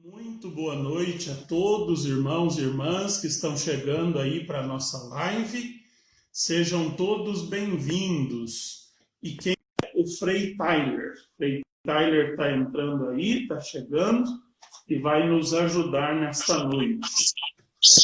Muito boa noite a todos, irmãos e irmãs que estão chegando aí para a nossa live. Sejam todos bem-vindos. E quem é o Frei Tyler? Frei Tyler está entrando aí, está chegando e vai nos ajudar nesta noite.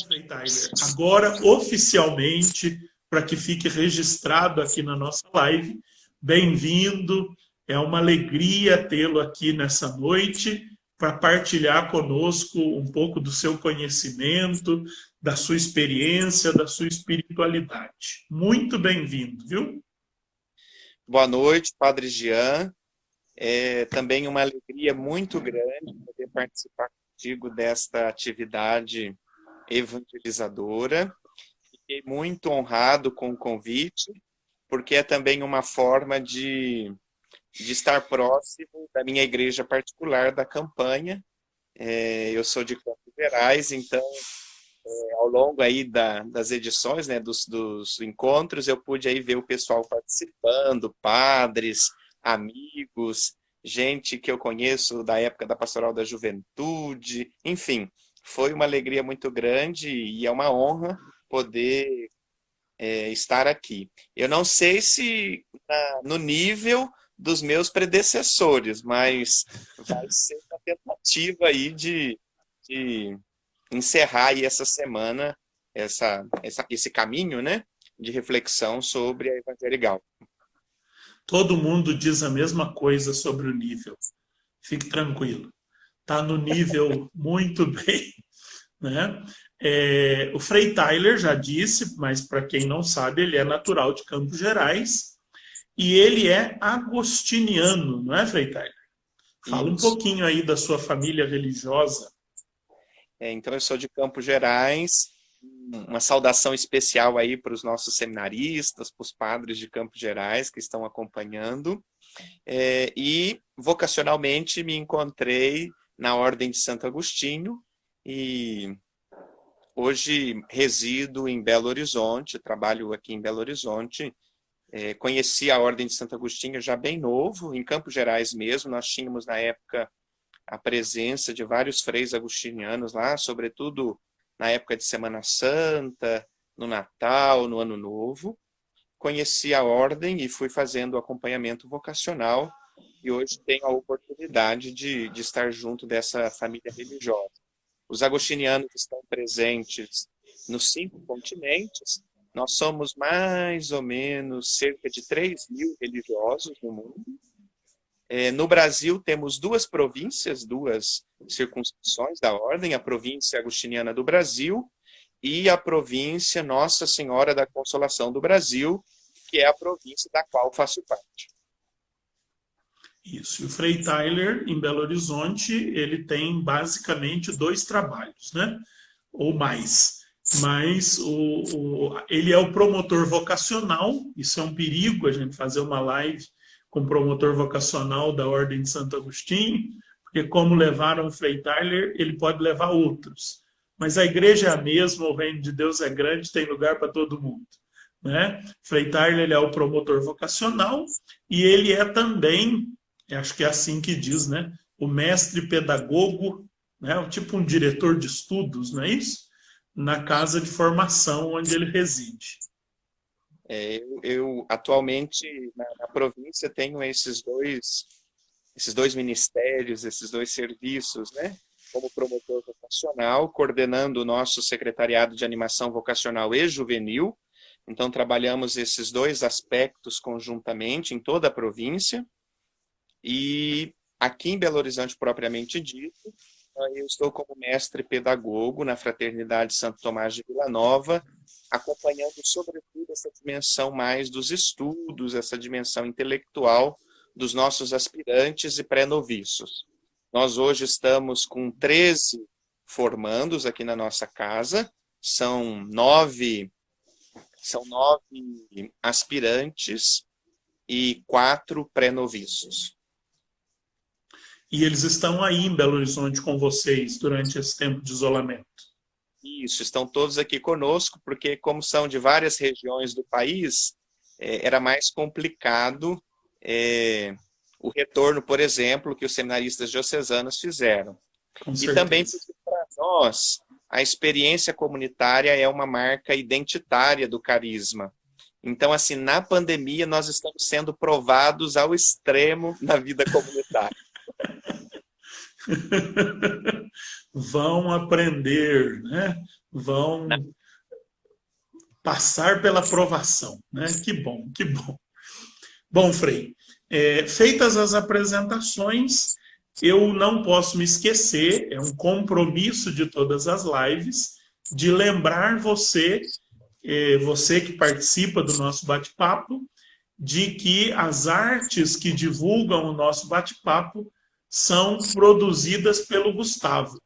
Frei Tyler, agora oficialmente, para que fique registrado aqui na nossa live, bem-vindo. É uma alegria tê-lo aqui nessa noite para partilhar conosco um pouco do seu conhecimento, da sua experiência, da sua espiritualidade. Muito bem-vindo, viu? Boa noite, Padre Jean. É também uma alegria muito grande poder participar contigo desta atividade evangelizadora. Fiquei muito honrado com o convite, porque é também uma forma de estar próximo da minha igreja particular, da campanha. Eu sou de Campos Gerais, então, ao longo aí das edições, né, dos encontros, eu pude aí ver o pessoal participando, padres, amigos, gente que eu conheço da época da Pastoral da Juventude, enfim, foi uma alegria muito grande e é uma honra poder estar aqui. Eu não sei se no nível dos meus predecessores, mas vai ser uma tentativa aí de encerrar aí essa semana esse caminho, né, de reflexão sobre a Evangelical. Todo mundo diz a mesma coisa sobre o nível. Fique tranquilo. Está no nível muito bem, né? O Frei Tyler já disse, mas para quem não sabe, ele é natural de Campos Gerais e ele é agostiniano, não é, Frei Tyler? Fala um Isso. pouquinho aí da sua família religiosa. Então, eu sou de Campos Gerais. Uma saudação especial aí para os nossos seminaristas, para os padres de Campos Gerais que estão acompanhando. E, vocacionalmente, me encontrei na Ordem de Santo Agostinho e hoje resido em Belo Horizonte, trabalho aqui em Belo Horizonte. Conheci a Ordem de Santo Agostinho já bem novo, em Campos Gerais mesmo. Nós tínhamos, na época, a presença de vários freis agostinianos lá, sobretudo na época de Semana Santa, no Natal, no Ano Novo. Conheci a ordem e fui fazendo o acompanhamento vocacional e hoje tenho a oportunidade de estar junto dessa família religiosa. Os agostinianos estão presentes nos 5 continentes. Nós somos mais ou menos cerca de 3.000 religiosos no mundo. No Brasil, temos 2 províncias, 2 circunscrições da ordem, a província agostiniana do Brasil e a província Nossa Senhora da Consolação do Brasil, que é a província da qual faço parte. Isso. E o Frei Tyler, em Belo Horizonte, ele tem basicamente 2 trabalhos, né? Ou mais. Mas ele é o promotor vocacional, isso é um perigo a gente fazer uma live com o promotor vocacional da Ordem de Santo Agostinho, porque como levaram o Frei Tyler, ele pode levar outros. Mas a igreja é a mesma, o reino de Deus é grande, tem lugar para todo mundo. Né? Frei Tyler ele é o promotor vocacional e ele é também, acho que é assim que diz, né? O mestre pedagogo, né? Tipo um diretor de estudos, não é isso? Na casa de formação onde ele reside. Eu atualmente, na província, tenho esses dois ministérios, esses 2 serviços, né? Como promotor vocacional, coordenando o nosso secretariado de animação vocacional e juvenil. Então, trabalhamos esses 2 aspectos conjuntamente em toda a província. E aqui em Belo Horizonte, propriamente dito, eu estou como mestre pedagogo na Fraternidade Santo Tomás de Vila Nova, acompanhando, sobretudo, essa dimensão mais dos estudos, essa dimensão intelectual dos nossos aspirantes e pré-noviços. Nós hoje estamos com 13 formandos aqui na nossa casa, são 9 aspirantes e 4 pré-noviços. E eles estão aí em Belo Horizonte com vocês durante esse tempo de isolamento. Isso, estão todos aqui conosco, porque como são de várias regiões do país, era mais complicado o retorno, por exemplo, que os seminaristas diocesanos fizeram. Com E também certeza. porque para nós a experiência comunitária é uma marca identitária do carisma. Então, assim, na pandemia nós estamos sendo provados ao extremo na vida comunitária. Vão aprender, né? Vão passar pela provação, né? Que bom, que bom. Bom, Frei, feitas as apresentações, eu não posso me esquecer, é um compromisso de todas as lives, de lembrar você, você que participa do nosso bate-papo, de que as artes que divulgam o nosso bate-papo são produzidas pelo Gustavo.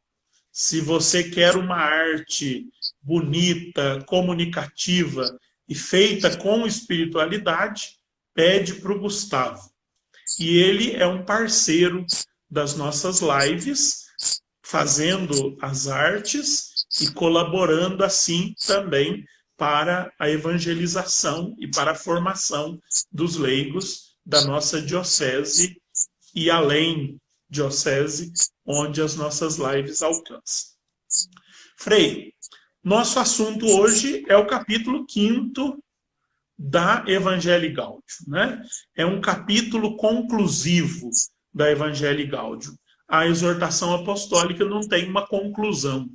Se você quer uma arte bonita, comunicativa e feita com espiritualidade, pede para o Gustavo. E ele é um parceiro das nossas lives, fazendo as artes e colaborando assim também para a evangelização e para a formação dos leigos da nossa diocese e além diocese, onde as nossas lives alcançam. Frei, nosso assunto hoje é o capítulo 5º da Evangelii Gaudium, né? É um capítulo conclusivo da Evangelii Gaudium. A exortação apostólica não tem uma conclusão.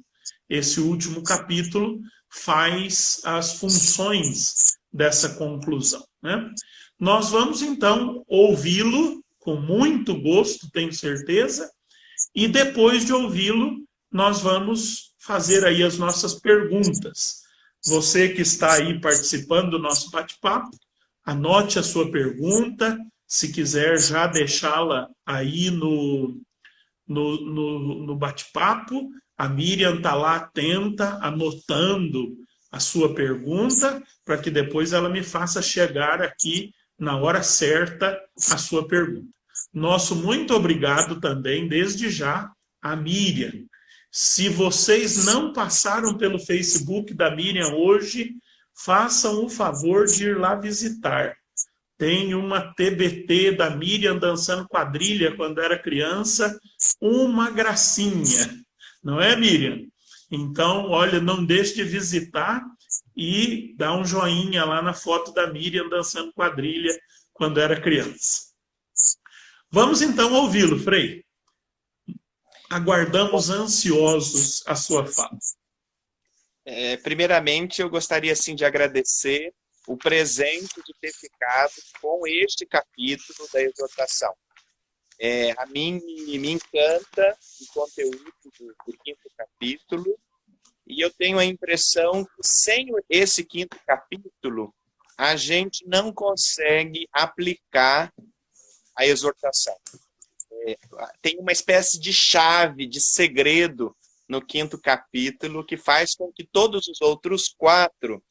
Esse último capítulo faz as funções dessa conclusão, né? Nós vamos então ouvi-lo com muito gosto, tenho certeza, e depois de ouvi-lo, nós vamos fazer aí as nossas perguntas. Você que está aí participando do nosso bate-papo, anote a sua pergunta, se quiser já deixá-la aí no bate-papo. A Miriam está lá atenta, anotando a sua pergunta, para que depois ela me faça chegar aqui na hora certa a sua pergunta. Nosso muito obrigado também, desde já, a Miriam. Se vocês não passaram pelo Facebook da Miriam hoje, façam o favor de ir lá visitar. Tem uma TBT da Miriam dançando quadrilha quando era criança, uma gracinha. Não é, Miriam? Então, olha, não deixe de visitar e dar um joinha lá na foto da Miriam dançando quadrilha quando era criança. Vamos então ouvi-lo, Frei. Aguardamos ansiosos a sua fala. Primeiramente, eu gostaria assim, de agradecer o presente de ter ficado com este capítulo da exortação. A mim me encanta o conteúdo do 5º capítulo, e eu tenho a impressão que sem esse 5º capítulo, a gente não consegue aplicar a exortação. Tem uma espécie de chave, de segredo no 5º capítulo que faz com que todos os outros 4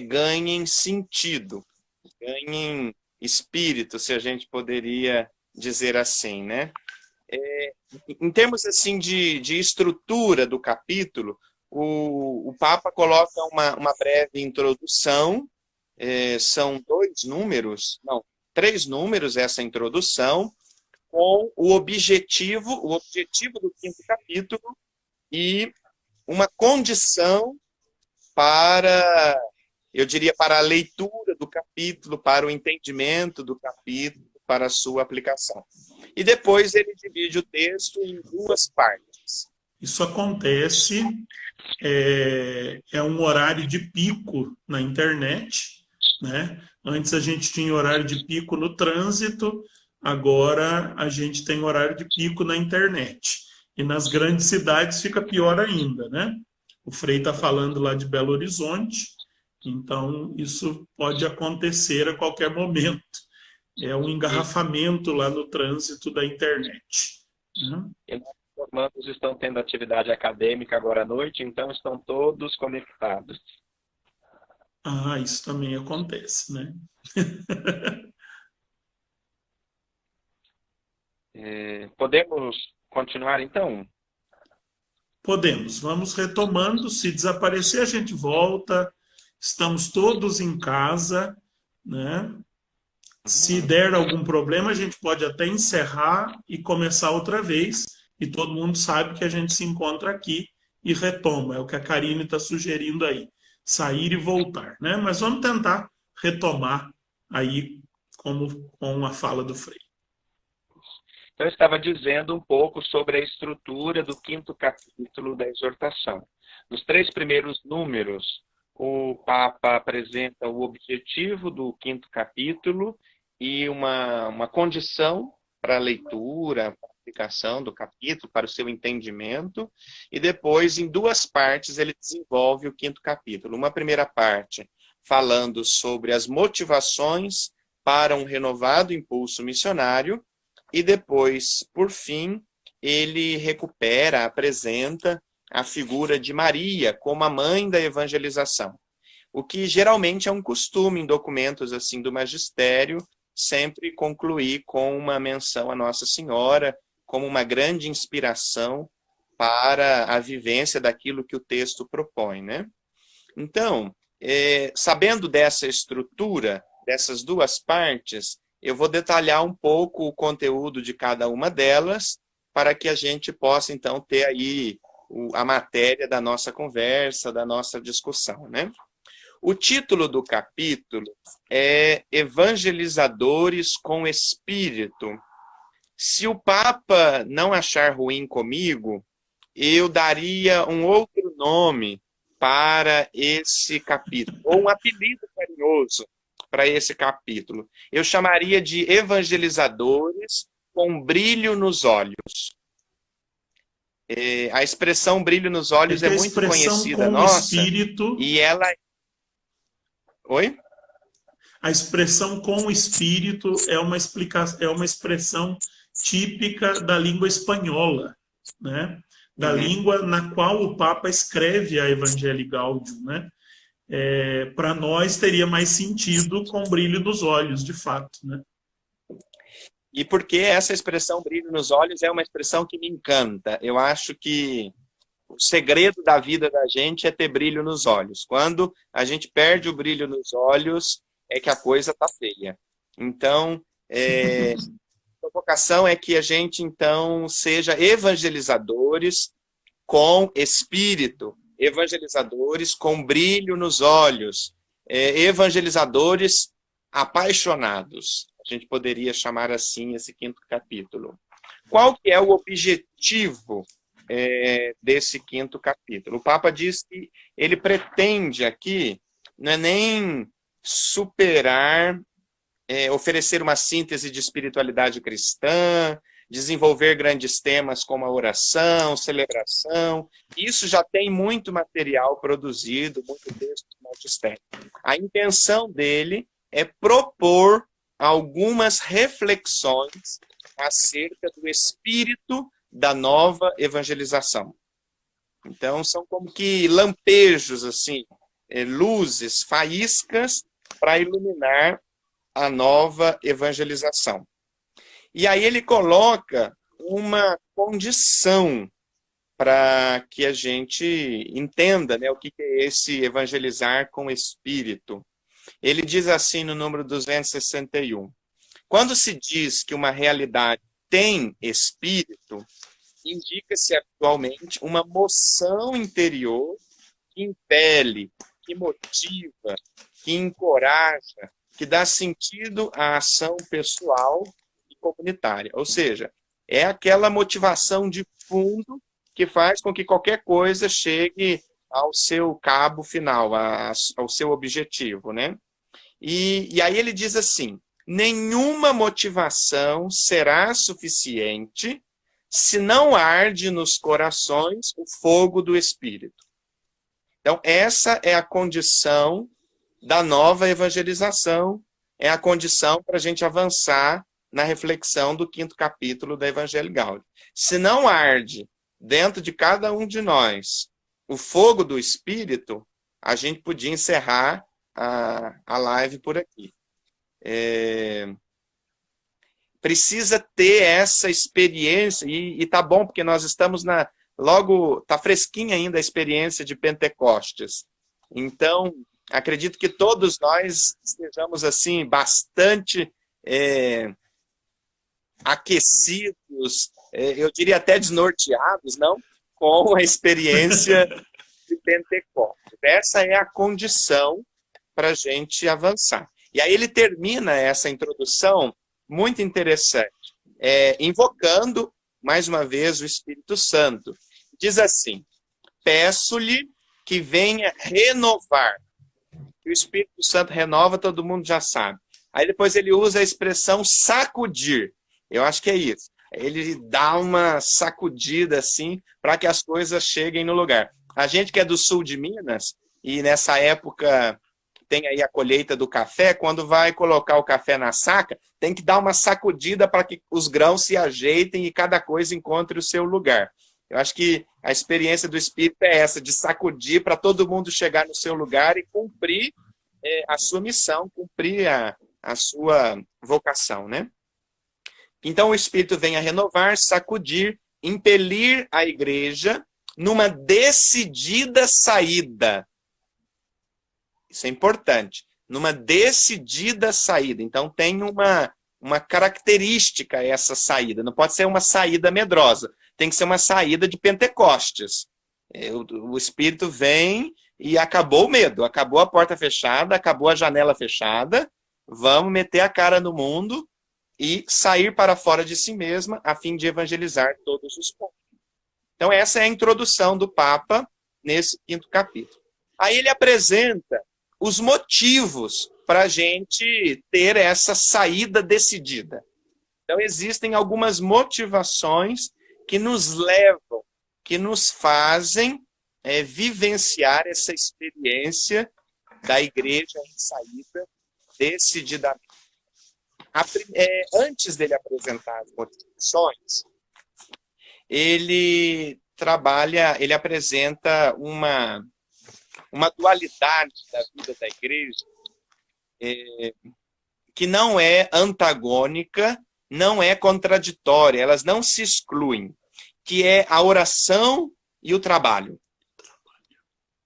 ganhem sentido, ganhem espírito, se a gente poderia dizer assim, né? Em termos assim de estrutura do capítulo, o Papa coloca uma breve introdução, são 3 números essa introdução, com o objetivo do 5º capítulo e uma condição para, eu diria, para a leitura do capítulo, para o entendimento do capítulo, para a sua aplicação. E depois ele divide o texto em 2 partes. Isso acontece, é um horário de pico na internet, né? Antes a gente tinha horário de pico no trânsito, agora a gente tem horário de pico na internet. E nas grandes cidades fica pior ainda, né? O Frei está falando lá de Belo Horizonte, então isso pode acontecer a qualquer momento. É um engarrafamento lá no trânsito da internet. E nossos formandos estão tendo atividade acadêmica agora à noite, então estão todos conectados. Ah, isso também acontece, né? Podemos continuar, então? Podemos. Vamos retomando. Se desaparecer, a gente volta. Estamos todos em casa, né? Se der algum problema, a gente pode até encerrar e começar outra vez. e todo mundo sabe que a gente se encontra aqui e retoma. É o que a Karine está sugerindo aí, sair e voltar, né? Mas vamos tentar retomar aí como com a fala do Frei. Então, eu estava dizendo um pouco sobre a estrutura do 5º capítulo da exortação. Nos 3 primeiros números, o Papa apresenta o objetivo do 5º capítulo e uma condição para a leitura, para a aplicação do capítulo, para o seu entendimento, e depois, em 2 partes, ele desenvolve o 5º capítulo. Uma primeira parte falando sobre as motivações para um renovado impulso missionário, e depois, por fim, ele recupera, apresenta a figura de Maria como a mãe da evangelização. O que geralmente é um costume em documentos assim do magistério, sempre concluir com uma menção a Nossa Senhora como uma grande inspiração para a vivência daquilo que o texto propõe, né? Então, sabendo dessa estrutura, dessas 2 partes, eu vou detalhar um pouco o conteúdo de cada uma delas, para que a gente possa, então, ter aí a matéria da nossa conversa, da nossa discussão, né? O título do capítulo é Evangelizadores com Espírito. Se o Papa não achar ruim comigo, eu daria um outro nome para esse capítulo, ou um apelido carinhoso para esse capítulo. Eu chamaria de Evangelizadores com brilho nos olhos. A expressão brilho nos olhos é muito conhecida nossa, espírito, e ela... Oi? A expressão com o espírito é uma expressão típica da língua espanhola, né? Da língua na qual o Papa escreve a Evangelii Gaudium, né? Para nós teria mais sentido com brilho nos olhos, de fato, né? E porque essa expressão brilho nos olhos é uma expressão que me encanta. Eu acho que o segredo da vida da gente é ter brilho nos olhos. Quando a gente perde o brilho nos olhos, é que a coisa está feia. Então, a vocação é que a gente, então, seja evangelizadores com espírito, evangelizadores com brilho nos olhos, evangelizadores apaixonados. A gente poderia chamar assim esse 5º capítulo. Qual que é o objetivo desse 5º capítulo? O Papa diz que ele pretende aqui, não é nem superar, oferecer uma síntese de espiritualidade cristã, desenvolver grandes temas como a oração, celebração. Isso já tem muito material produzido, muito texto do magistério. A intenção dele é propor algumas reflexões acerca do espírito da nova evangelização. Então, são como que lampejos, assim, luzes, faíscas para iluminar a nova evangelização. E aí ele coloca uma condição para que a gente entenda, né, o que é esse evangelizar com espírito. Ele diz assim no número 261. Quando se diz que uma realidade tem espírito, indica-se atualmente uma moção interior que impele, que motiva, que encoraja, que dá sentido à ação pessoal e comunitária. Ou seja, é aquela motivação de fundo que faz com que qualquer coisa chegue ao seu cabo final, ao seu objetivo, né? E aí ele diz assim, nenhuma motivação será suficiente se não arde nos corações o fogo do Espírito. Então, essa é a condição da nova evangelização, é a condição para a gente avançar na reflexão do 5º capítulo da Evangelii Gaudium. Se não arde dentro de cada um de nós o fogo do Espírito, a gente podia encerrar a live por aqui. Precisa ter essa experiência, e tá bom, porque nós estamos logo, tá fresquinha ainda a experiência de Pentecostes. Então, acredito que todos nós estejamos assim, bastante aquecidos eu diria até desnorteados, não? Com a experiência de Pentecostes. Essa é a condição para a gente avançar. E aí ele termina essa introdução muito interessante, invocando, mais uma vez, o Espírito Santo. Diz assim: peço-lhe que venha renovar. O Espírito Santo renova, todo mundo já sabe. Aí depois ele usa a expressão sacudir. Eu acho que é isso. Ele dá uma sacudida assim para que as coisas cheguem no lugar. A gente que é do sul de Minas, e nessa época tem aí a colheita do café, quando vai colocar o café na saca, tem que dar uma sacudida para que os grãos se ajeitem e cada coisa encontre o seu lugar. Eu acho que a experiência do Espírito é essa, de sacudir para todo mundo chegar no seu lugar e cumprir a sua missão, cumprir a sua vocação, né? Então o Espírito vem a renovar, sacudir, impelir a igreja numa decidida saída. Isso é importante. Numa decidida saída. Então tem uma característica essa saída. Não pode ser uma saída medrosa. Tem que ser uma saída de Pentecostes. O Espírito vem e acabou o medo. Acabou a porta fechada, acabou a janela fechada. Vamos meter a cara no mundo e sair para fora de si mesma a fim de evangelizar todos os povos. Então essa é a introdução do Papa nesse 5º capítulo. Aí ele apresenta os motivos para a gente ter essa saída decidida. Então existem algumas motivações que nos levam, que nos fazem vivenciar essa experiência da igreja em saída decididamente. Antes dele apresentar as motivações, ele apresenta uma dualidade da vida da igreja que não é antagônica, não é contraditória, elas não se excluem, que é a oração e o trabalho,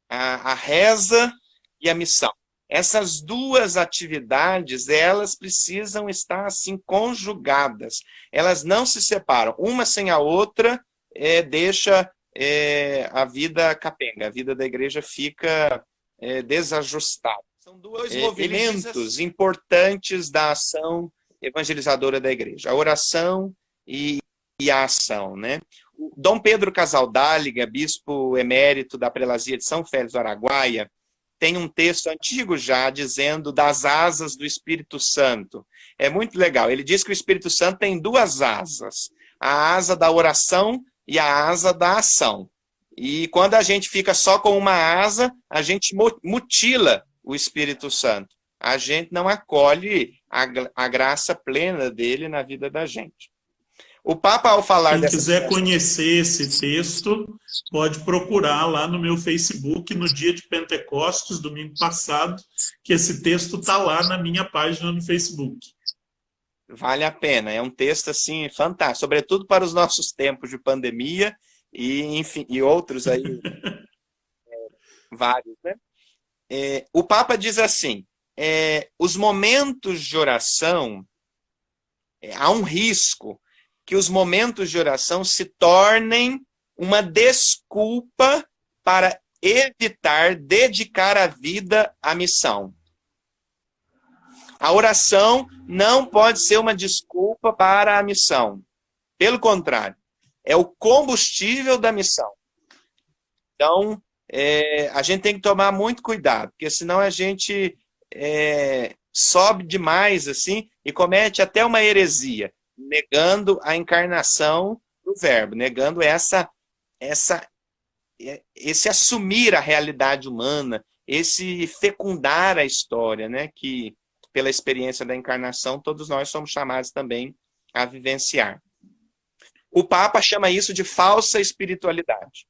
a reza e a missão. Essas duas atividades, elas precisam estar assim conjugadas. Elas não se separam. Uma sem a outra deixa a vida capenga. A vida da igreja fica desajustada. São dois movimentos importantes da ação evangelizadora da igreja. A oração e a ação, né? O Dom Pedro Casaldáliga, bispo emérito da prelazia de São Félix do Araguaia, tem um texto antigo já dizendo das asas do Espírito Santo. É muito legal. Ele diz que o Espírito Santo tem duas asas. A asa da oração e a asa da ação. E quando a gente fica só com uma asa, a gente mutila o Espírito Santo. A gente não acolhe a graça plena dele na vida da gente. O Papa, ao falar Quem quiser conhecer esse texto, pode procurar lá no meu Facebook, no dia de Pentecostes, domingo passado, que esse texto está lá na minha página no Facebook. Vale a pena, é um texto assim fantástico, sobretudo para os nossos tempos de pandemia e, enfim, e outros aí, vários, né? O Papa diz assim, os momentos de oração, há um risco que os momentos de oração se tornem uma desculpa para evitar dedicar a vida à missão. A oração não pode ser uma desculpa para a missão. Pelo contrário, é o combustível da missão. Então, a gente tem que tomar muito cuidado, porque senão a gente sobe demais assim e comete até uma heresia, negando a encarnação do Verbo, negando esse assumir a realidade humana, esse fecundar a história, né, que pela experiência da encarnação todos nós somos chamados também a vivenciar. O Papa chama isso de falsa espiritualidade.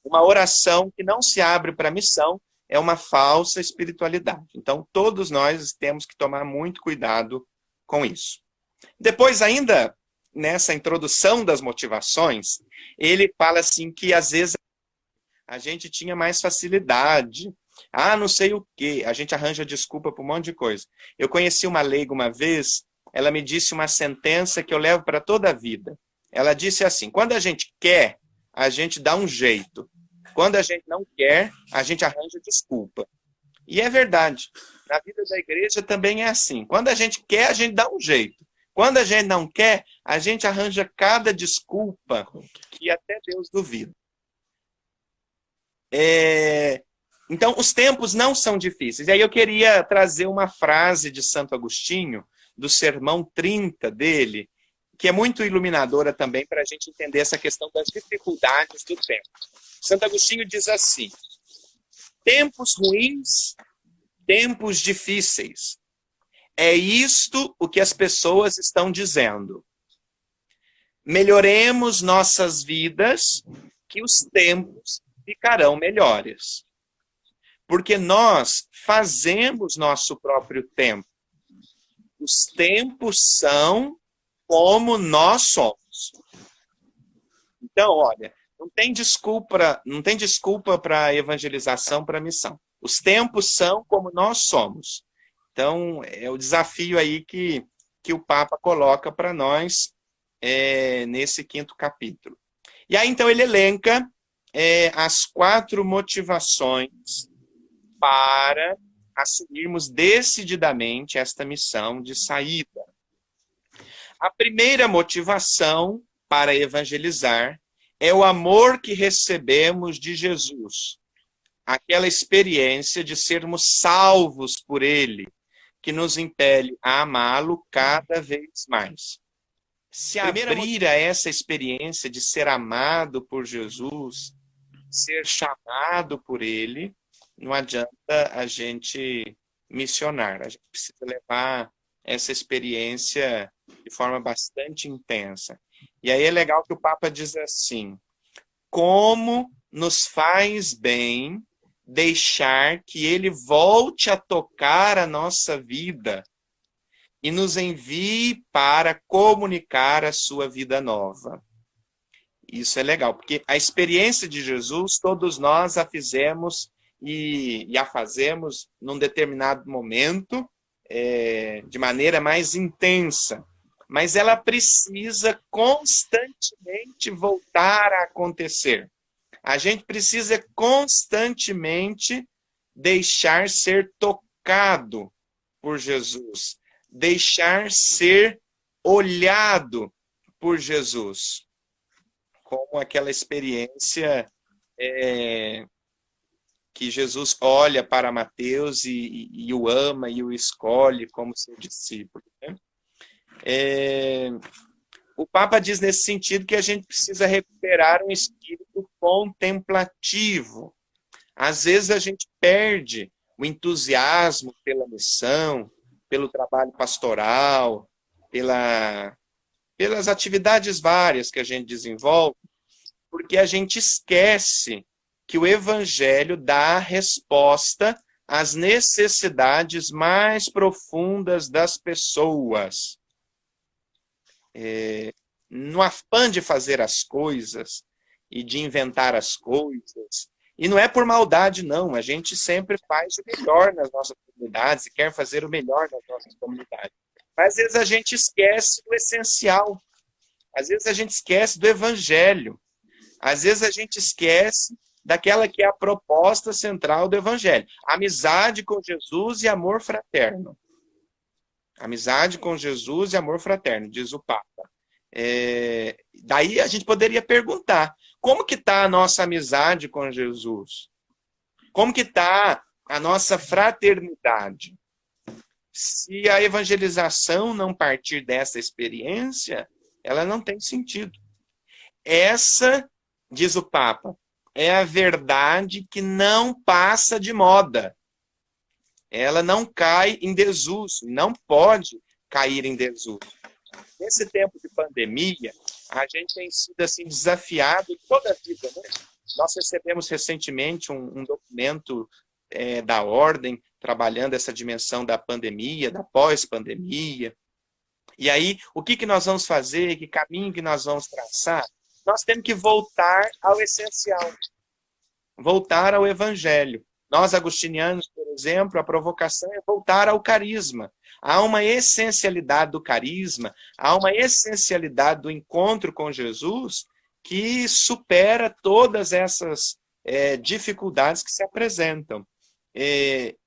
Uma oração que não se abre para a missão é uma falsa espiritualidade. Então todos nós temos que tomar muito cuidado com isso. Depois, ainda nessa introdução das motivações, ele fala assim que às vezes a gente tinha mais facilidade, não sei o quê, a gente arranja desculpa para um monte de coisa. Eu conheci uma leiga uma vez ela me disse uma sentença que eu levo para toda a vida. Ela disse assim: quando a gente quer, a gente dá um jeito. Quando a gente não quer, a gente arranja desculpa. E é verdade. Na vida da igreja também é assim. Quando a gente quer, a gente dá um jeito. Quando a gente não quer, a gente arranja cada desculpa que até Deus duvida. Então, os tempos não são difíceis. E aí eu queria trazer uma frase de Santo Agostinho, do Sermão 30 dele, que é muito iluminadora também para a gente entender essa questão das dificuldades do tempo. Santo Agostinho diz assim: tempos ruins, tempos difíceis. É isto o que as pessoas estão dizendo. Melhoremos nossas vidas, que os tempos ficarão melhores. Porque nós fazemos nosso próprio tempo. Os tempos são como nós somos. Então, olha, não tem desculpa para a evangelização, para a missão. Os tempos são como nós somos. Então, é o desafio aí que o Papa coloca para nós nesse 5º capítulo. E aí, então, ele elenca as 4 motivações para assumirmos decididamente esta missão de saída. A primeira motivação para evangelizar é o amor que recebemos de Jesus, aquela experiência de sermos salvos por Ele, que nos impele a amá-lo cada vez mais. Se abrir a essa experiência de ser amado por Jesus, ser chamado por Ele, não adianta a gente missionar. A gente precisa levar essa experiência de forma bastante intensa. E aí é legal que o Papa diz assim: como nos faz bem deixar que Ele volte a tocar a nossa vida e nos envie para comunicar a sua vida nova. Isso é legal, porque a experiência de Jesus, todos nós a fizemos e a fazemos num determinado momento, de maneira mais intensa. Mas ela precisa constantemente voltar a acontecer. A gente precisa constantemente deixar ser tocado por Jesus, deixar ser olhado por Jesus, como aquela experiência que Jesus olha para Mateus e o ama e o escolhe como seu discípulo, né? O Papa diz nesse sentido que a gente precisa recuperar um espírito contemplativo. Às vezes a gente perde o entusiasmo pela missão, pelo trabalho pastoral, pelas atividades várias que a gente desenvolve, porque a gente esquece que o Evangelho dá a resposta às necessidades mais profundas das pessoas. No afã de fazer as coisas e de inventar as coisas, e não é por maldade, não, a gente sempre faz o melhor nas nossas comunidades e quer fazer o melhor nas nossas comunidades. Mas às vezes a gente esquece do essencial, às vezes a gente esquece do Evangelho, às vezes a gente esquece daquela que é a proposta central do Evangelho: amizade com Jesus e amor fraterno. Amizade com Jesus e amor fraterno, diz o Papa. Daí a gente poderia perguntar: como que está a nossa amizade com Jesus? Como que está a nossa fraternidade? Se a evangelização não partir dessa experiência, ela não tem sentido. Essa, diz o Papa, é a verdade que não passa de moda. Ela não cai em desuso, não pode cair em desuso. Nesse tempo de pandemia, a gente tem sido assim, desafiado toda a vida, né? Nós recebemos recentemente um documento da Ordem, trabalhando essa dimensão da pandemia, da pós-pandemia. E aí, o que nós vamos fazer? Que caminho que nós vamos traçar? Nós temos que voltar ao essencial, voltar ao Evangelho. Nós, agostinianos, por exemplo, a provocação é voltar ao carisma. Há uma essencialidade do carisma, há uma essencialidade do encontro com Jesus que supera todas essas dificuldades que se apresentam.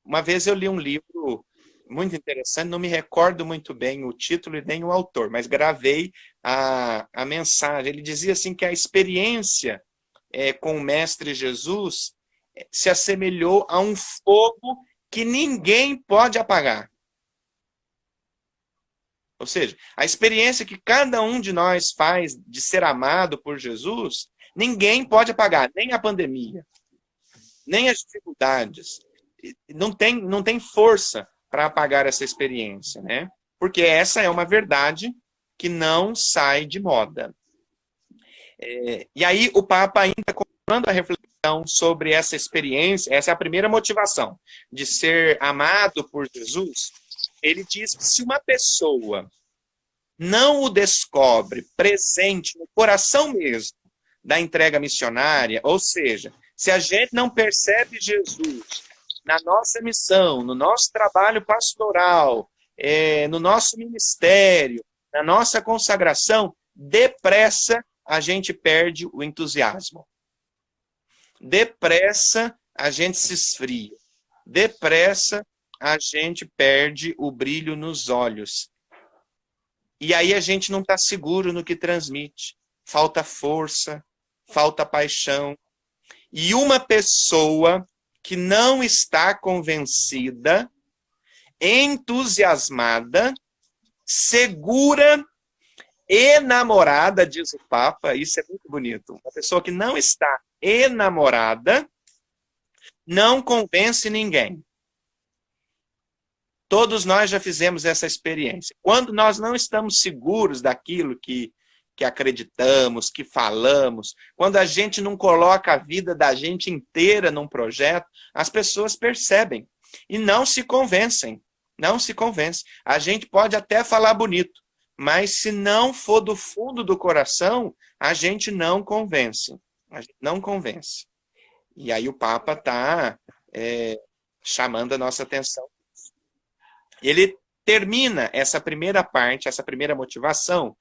Uma vez eu li um livro muito interessante, não me recordo muito bem o título e nem o autor, mas gravei a mensagem. Ele dizia assim que a experiência com o Mestre Jesus se assemelhou a um fogo que ninguém pode apagar. Ou seja, a experiência que cada um de nós faz de ser amado por Jesus, ninguém pode apagar, nem a pandemia, nem as dificuldades. Não tem força para apagar essa experiência, né? Porque essa é uma verdade que não sai de moda. E aí o Papa, ainda continuando a reflexão sobre essa experiência, essa é a primeira motivação de ser amado por Jesus. Ele diz que se uma pessoa não o descobre presente no coração mesmo da entrega missionária, ou seja, se a gente não percebe Jesus na nossa missão, no nosso trabalho pastoral, no nosso ministério, na nossa consagração, depressa a gente perde o entusiasmo. Depressa a gente se esfria. Depressa a gente perde o brilho nos olhos. E aí a gente não está seguro no que transmite. Falta força, falta paixão. E uma pessoa que não está convencida, entusiasmada, segura, enamorada, diz o Papa, isso é muito bonito. Uma pessoa que não está enamorada não convence ninguém. Todos nós já fizemos essa experiência. Quando nós não estamos seguros daquilo que acreditamos, que falamos, quando a gente não coloca a vida da gente inteira num projeto, as pessoas percebem e não se convencem. Não se convencem. A gente pode até falar bonito, mas se não for do fundo do coração, a gente não convence. A gente não convence. E aí o Papa está chamando a nossa atenção. Ele termina essa primeira parte, essa primeira motivação,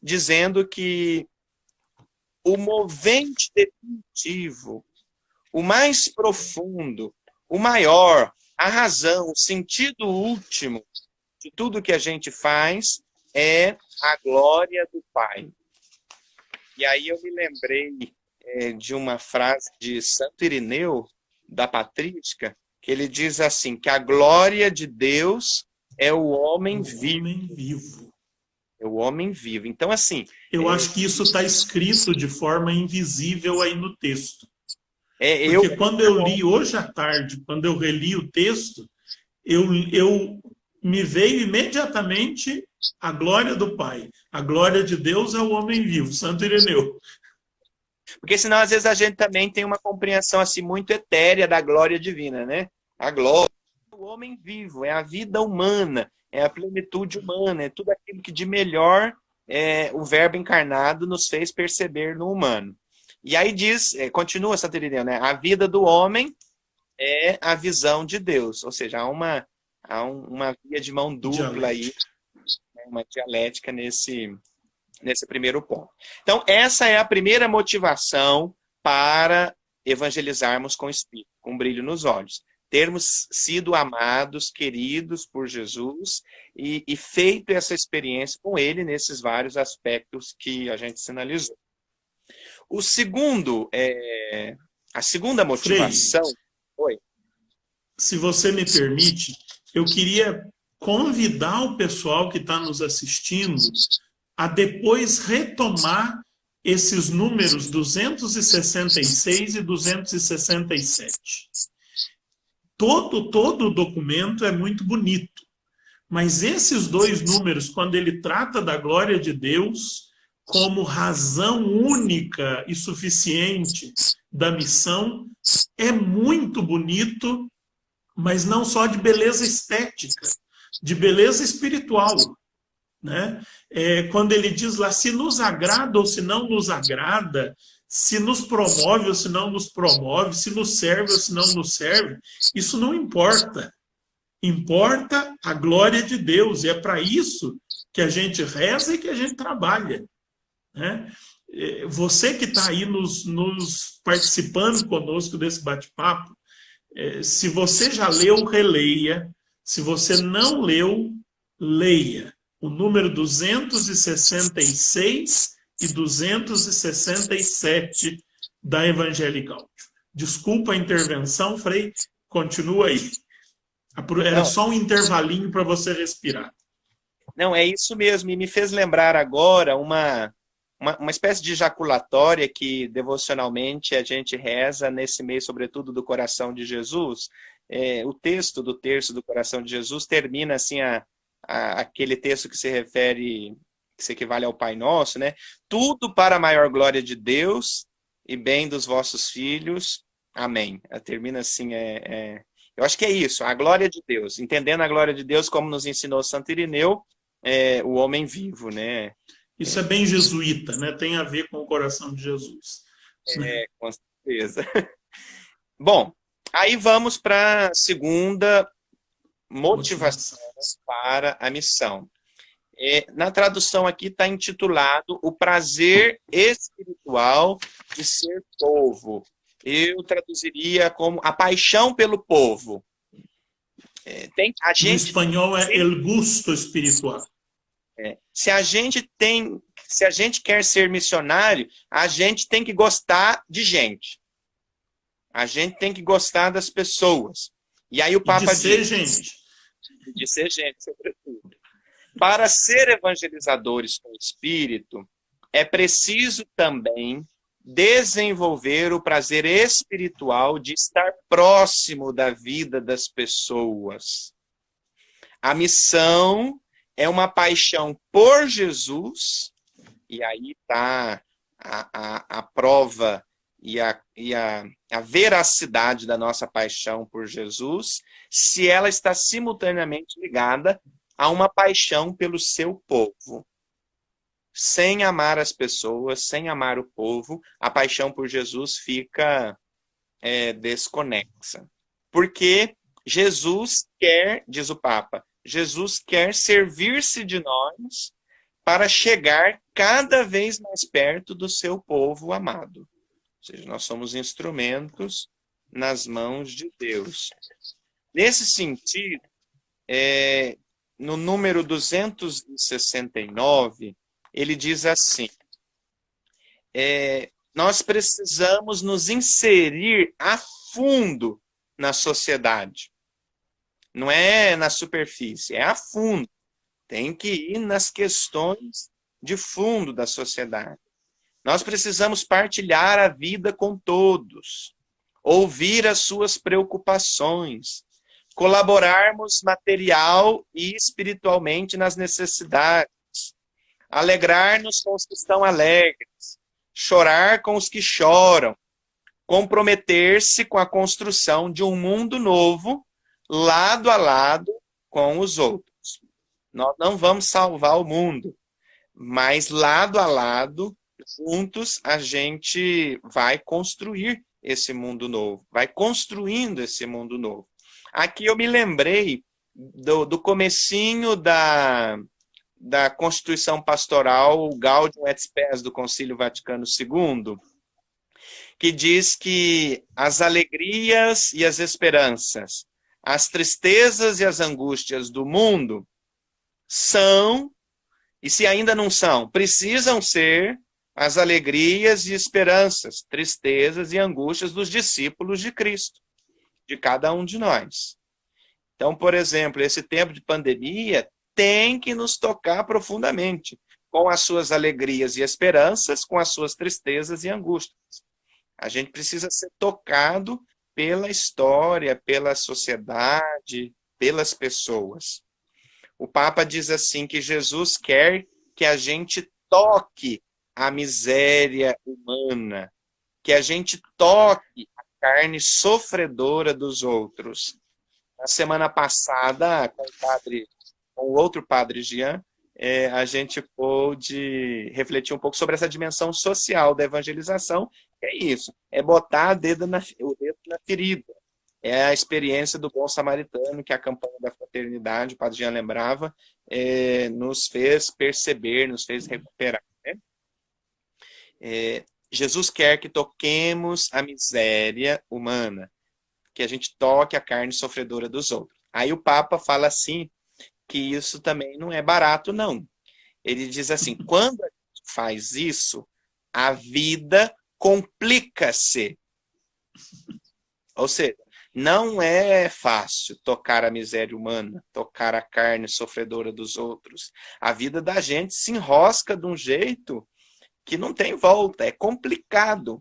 dizendo que o movente definitivo, o mais profundo, o maior, a razão, o sentido último de tudo que a gente faz é a glória do Pai. E aí eu me lembrei de uma frase de Santo Irineu, da Patrística, que ele diz assim, que a glória de Deus é o homem vivo. É o homem vivo. Então, assim... Eu acho que isso está escrito de forma invisível aí no texto. Porque quando eu li hoje à tarde, quando eu reli o texto, me veio imediatamente a glória do Pai. A glória de Deus é o homem vivo, Santo Ireneu. Porque senão, às vezes, a gente também tem uma compreensão assim, muito etérea da glória divina, né? A glória do homem vivo, é a vida humana, é a plenitude humana, é tudo aquilo que de melhor o Verbo encarnado nos fez perceber no humano. E aí diz, continua Santo Irineu, né? A vida do homem é a visão de Deus, ou seja, há uma via de mão dupla aí, uma dialética nesse primeiro ponto. Então, essa é a primeira motivação para evangelizarmos com o Espírito, com brilho nos olhos. Termos sido amados, queridos por Jesus e feito essa experiência com Ele nesses vários aspectos que a gente sinalizou. O segundo, a segunda motivação... Frei, Oi. Se você me permite, eu queria convidar o pessoal que está nos assistindo a depois retomar esses números 266 e 267. Todo o documento é muito bonito, mas esses dois números, quando ele trata da glória de Deus como razão única e suficiente da missão, é muito bonito, mas não só de beleza estética, de beleza espiritual, né? Quando ele diz lá, se nos agrada ou se não nos agrada, se nos promove ou se não nos promove, se nos serve ou se não nos serve, isso não importa. Importa a glória de Deus, e é para isso que a gente reza e que a gente trabalha, né? Você que está aí nos participando conosco desse bate-papo, se você já leu, releia. Se você não leu, leia. O número 266 e 267 da Evangelii Gaudium. Desculpa a intervenção, Frei, continua aí. Era só um intervalinho para você respirar. Não, é isso mesmo. E me fez lembrar agora uma espécie de jaculatória que devocionalmente a gente reza nesse mês, sobretudo do coração de Jesus. O texto do terço do coração de Jesus termina assim, aquele texto que se refere, que se equivale ao Pai Nosso, né? Tudo para a maior glória de Deus e bem dos vossos filhos. Amém. Termina assim, eu acho que é isso, a glória de Deus. Entendendo a glória de Deus, como nos ensinou Santo Irineu, o homem vivo, né? Isso é bem jesuíta, né? Tem a ver com o coração de Jesus. Com certeza. Bom, aí vamos para a segunda motivação para a missão. Na tradução aqui está intitulado O Prazer Espiritual de Ser Povo. Eu traduziria como A Paixão pelo Povo. No espanhol é El Gusto Espiritual. Se a gente quer ser missionário, a gente tem que gostar de gente. A gente tem que gostar das pessoas. E aí o Papa diz... De ser gente, sobretudo. Para ser evangelizadores com o Espírito, é preciso também desenvolver o prazer espiritual de estar próximo da vida das pessoas. A missão é uma paixão por Jesus, e aí está a prova e a veracidade da nossa paixão por Jesus, se ela está simultaneamente ligada a uma paixão pelo seu povo. Sem amar as pessoas, sem amar o povo, a paixão por Jesus fica desconexa. Porque Jesus quer, diz o Papa, Jesus quer servir-se de nós para chegar cada vez mais perto do seu povo amado. Ou seja, nós somos instrumentos nas mãos de Deus. Nesse sentido, no número 269, ele diz assim, nós precisamos nos inserir a fundo na sociedade. Não é na superfície, é a fundo. Tem que ir nas questões de fundo da sociedade. Nós precisamos partilhar a vida com todos, ouvir as suas preocupações, colaborarmos material e espiritualmente nas necessidades, alegrar-nos com os que estão alegres, chorar com os que choram, comprometer-se com a construção de um mundo novo, lado a lado com os outros. Nós não vamos salvar o mundo, mas lado a lado, juntos, a gente vai construir esse mundo novo, vai construindo esse mundo novo. Aqui eu me lembrei do comecinho da Constituição Pastoral Gaudium et Spes do Concílio Vaticano II, que diz que as alegrias e as esperanças, as tristezas e as angústias do mundo são, e se ainda não são, precisam ser as alegrias e esperanças, tristezas e angústias dos discípulos de Cristo, de cada um de nós. Então, por exemplo, esse tempo de pandemia tem que nos tocar profundamente, com as suas alegrias e esperanças, com as suas tristezas e angústias. A gente precisa ser tocado pela história, pela sociedade, pelas pessoas. O Papa diz assim que Jesus quer que a gente toque a miséria humana, que a gente toque a carne sofredora dos outros. Na semana passada, com o outro padre Jean, a gente pôde refletir um pouco sobre essa dimensão social da evangelização. É isso, é botar o dedo na ferida. É a experiência do bom samaritano que a campanha da fraternidade, o Padre Jean lembrava, nos fez perceber, nos fez recuperar. Né? Jesus quer que toquemos a miséria humana, que a gente toque a carne sofredora dos outros. Aí o Papa fala assim, que isso também não é barato, não. Ele diz assim, quando a gente faz isso, a vida complica-se. Ou seja, não é fácil tocar a miséria humana, tocar a carne sofredora dos outros. A vida da gente se enrosca de um jeito que não tem volta, é complicado,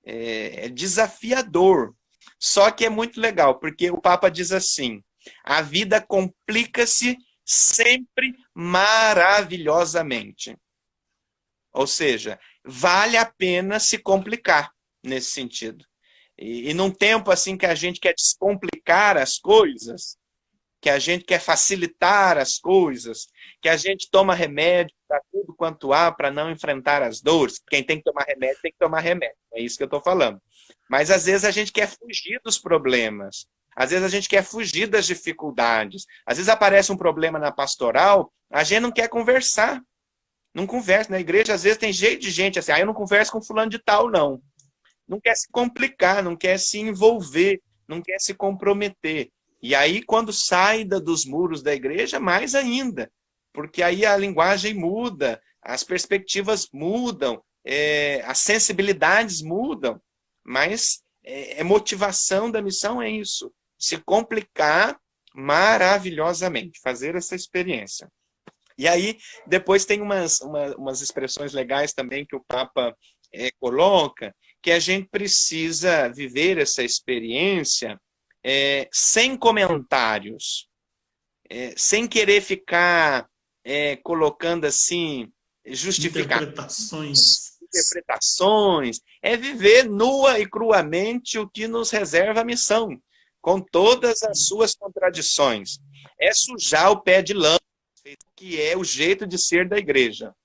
é desafiador. Só que é muito legal, porque o Papa diz assim, a vida complica-se sempre maravilhosamente. Ou seja, vale a pena se complicar nesse sentido. E num tempo assim que a gente quer descomplicar as coisas, que a gente quer facilitar as coisas, que a gente toma remédio para tudo quanto há para não enfrentar as dores. Quem tem que tomar remédio, tem que tomar remédio. É isso que eu estou falando. Mas às vezes a gente quer fugir dos problemas. Às vezes a gente quer fugir das dificuldades. Às vezes aparece um problema na pastoral, a gente não quer conversar. Não conversa. Na igreja, às vezes, tem jeito de gente assim, eu não converso com fulano de tal, não. Não quer se complicar, não quer se envolver, não quer se comprometer. E aí, quando sai dos muros da igreja, mais ainda. Porque aí a linguagem muda, as perspectivas mudam, as sensibilidades mudam. Mas a motivação da missão é isso. Se complicar maravilhosamente, fazer essa experiência. E aí, depois tem umas expressões legais também que o Papa coloca, que a gente precisa viver essa experiência sem comentários, sem querer ficar colocando assim, interpretações, é viver nua e cruamente o que nos reserva a missão, com todas as suas contradições. É sujar o pé de lã, que é o jeito de ser da igreja.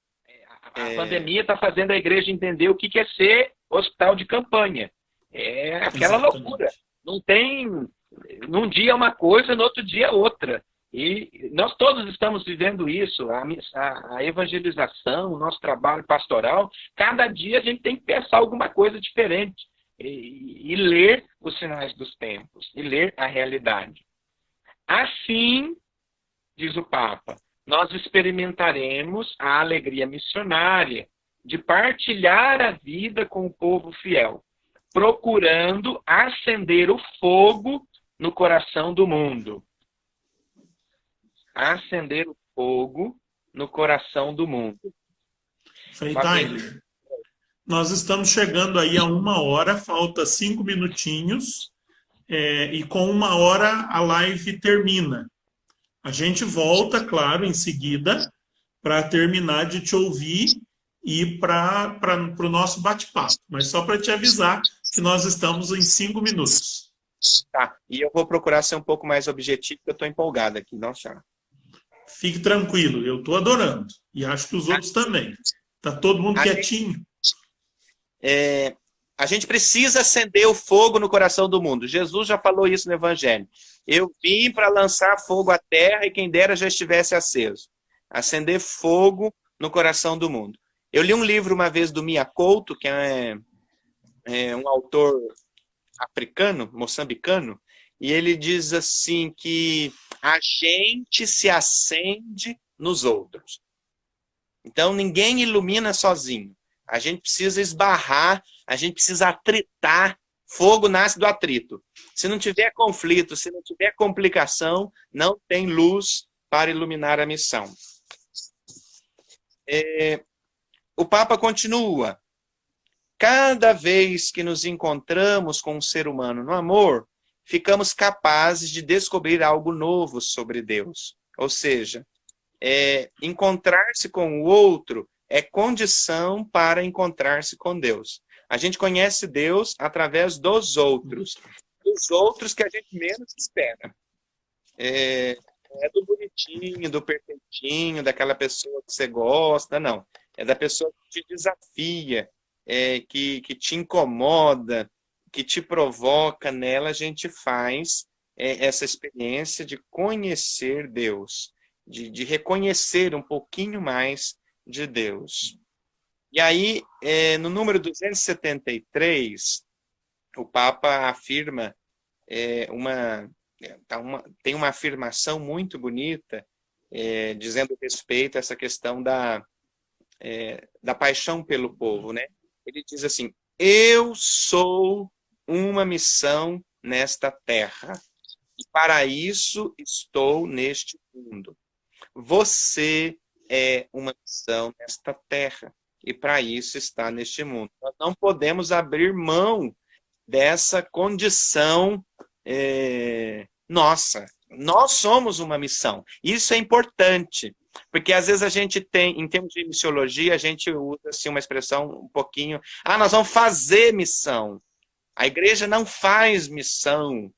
A pandemia está fazendo a igreja entender o que é ser hospital de campanha. É aquela loucura. Não tem... Num dia é uma coisa, no outro dia é outra. E nós todos estamos vivendo isso. A evangelização, o nosso trabalho pastoral, cada dia a gente tem que pensar alguma coisa diferente. E ler os sinais dos tempos. E ler a realidade. Assim, diz o Papa, nós experimentaremos a alegria missionária de partilhar a vida com o povo fiel, procurando acender o fogo no coração do mundo. Acender o fogo no coração do mundo. Frei Tyler, nós estamos chegando aí a 1 hora, falta 5 minutinhos, e com 1 hora a live termina. A gente volta, claro, em seguida, para terminar de te ouvir e para o nosso bate-papo. Mas só para te avisar que nós estamos em 5 minutos. Tá, e eu vou procurar ser um pouco mais objetivo, porque eu estou empolgado aqui, não, senhor? Fique tranquilo, eu estou adorando. E acho que os outros também. Está todo mundo quietinho. A gente precisa acender o fogo no coração do mundo. Jesus já falou isso no Evangelho. Eu vim para lançar fogo à terra e quem dera já estivesse aceso. Acender fogo no coração do mundo. Eu li um livro uma vez do Mia Couto, que é um autor africano, moçambicano, e ele diz assim que a gente se acende nos outros. Então ninguém ilumina sozinho. A gente precisa esbarrar, a gente precisa atritar. Fogo nasce do atrito. Se não tiver conflito, se não tiver complicação, não tem luz para iluminar a missão. O Papa continua. Cada vez que nos encontramos com um ser humano no amor, ficamos capazes de descobrir algo novo sobre Deus. Ou seja, encontrar-se com o outro é condição para encontrar-se com Deus. A gente conhece Deus através dos outros que a gente menos espera. Não é do bonitinho, do perfeitinho, daquela pessoa que você gosta, não. É da pessoa que te desafia, que te incomoda, que te provoca. Nela a gente faz essa experiência de conhecer Deus, de reconhecer um pouquinho mais de Deus. E aí, no número 273, o Papa afirma tem uma afirmação muito bonita, dizendo respeito a essa questão da paixão pelo povo, né? Ele diz assim: eu sou uma missão nesta terra, e para isso estou neste mundo. Você é uma missão nesta terra, e para isso está neste mundo. Nós não podemos abrir mão dessa condição nossa. Nós somos uma missão. Isso é importante, porque às vezes a gente tem, em termos de missiologia, a gente usa assim, uma expressão um pouquinho, nós vamos fazer missão. A igreja não faz missão.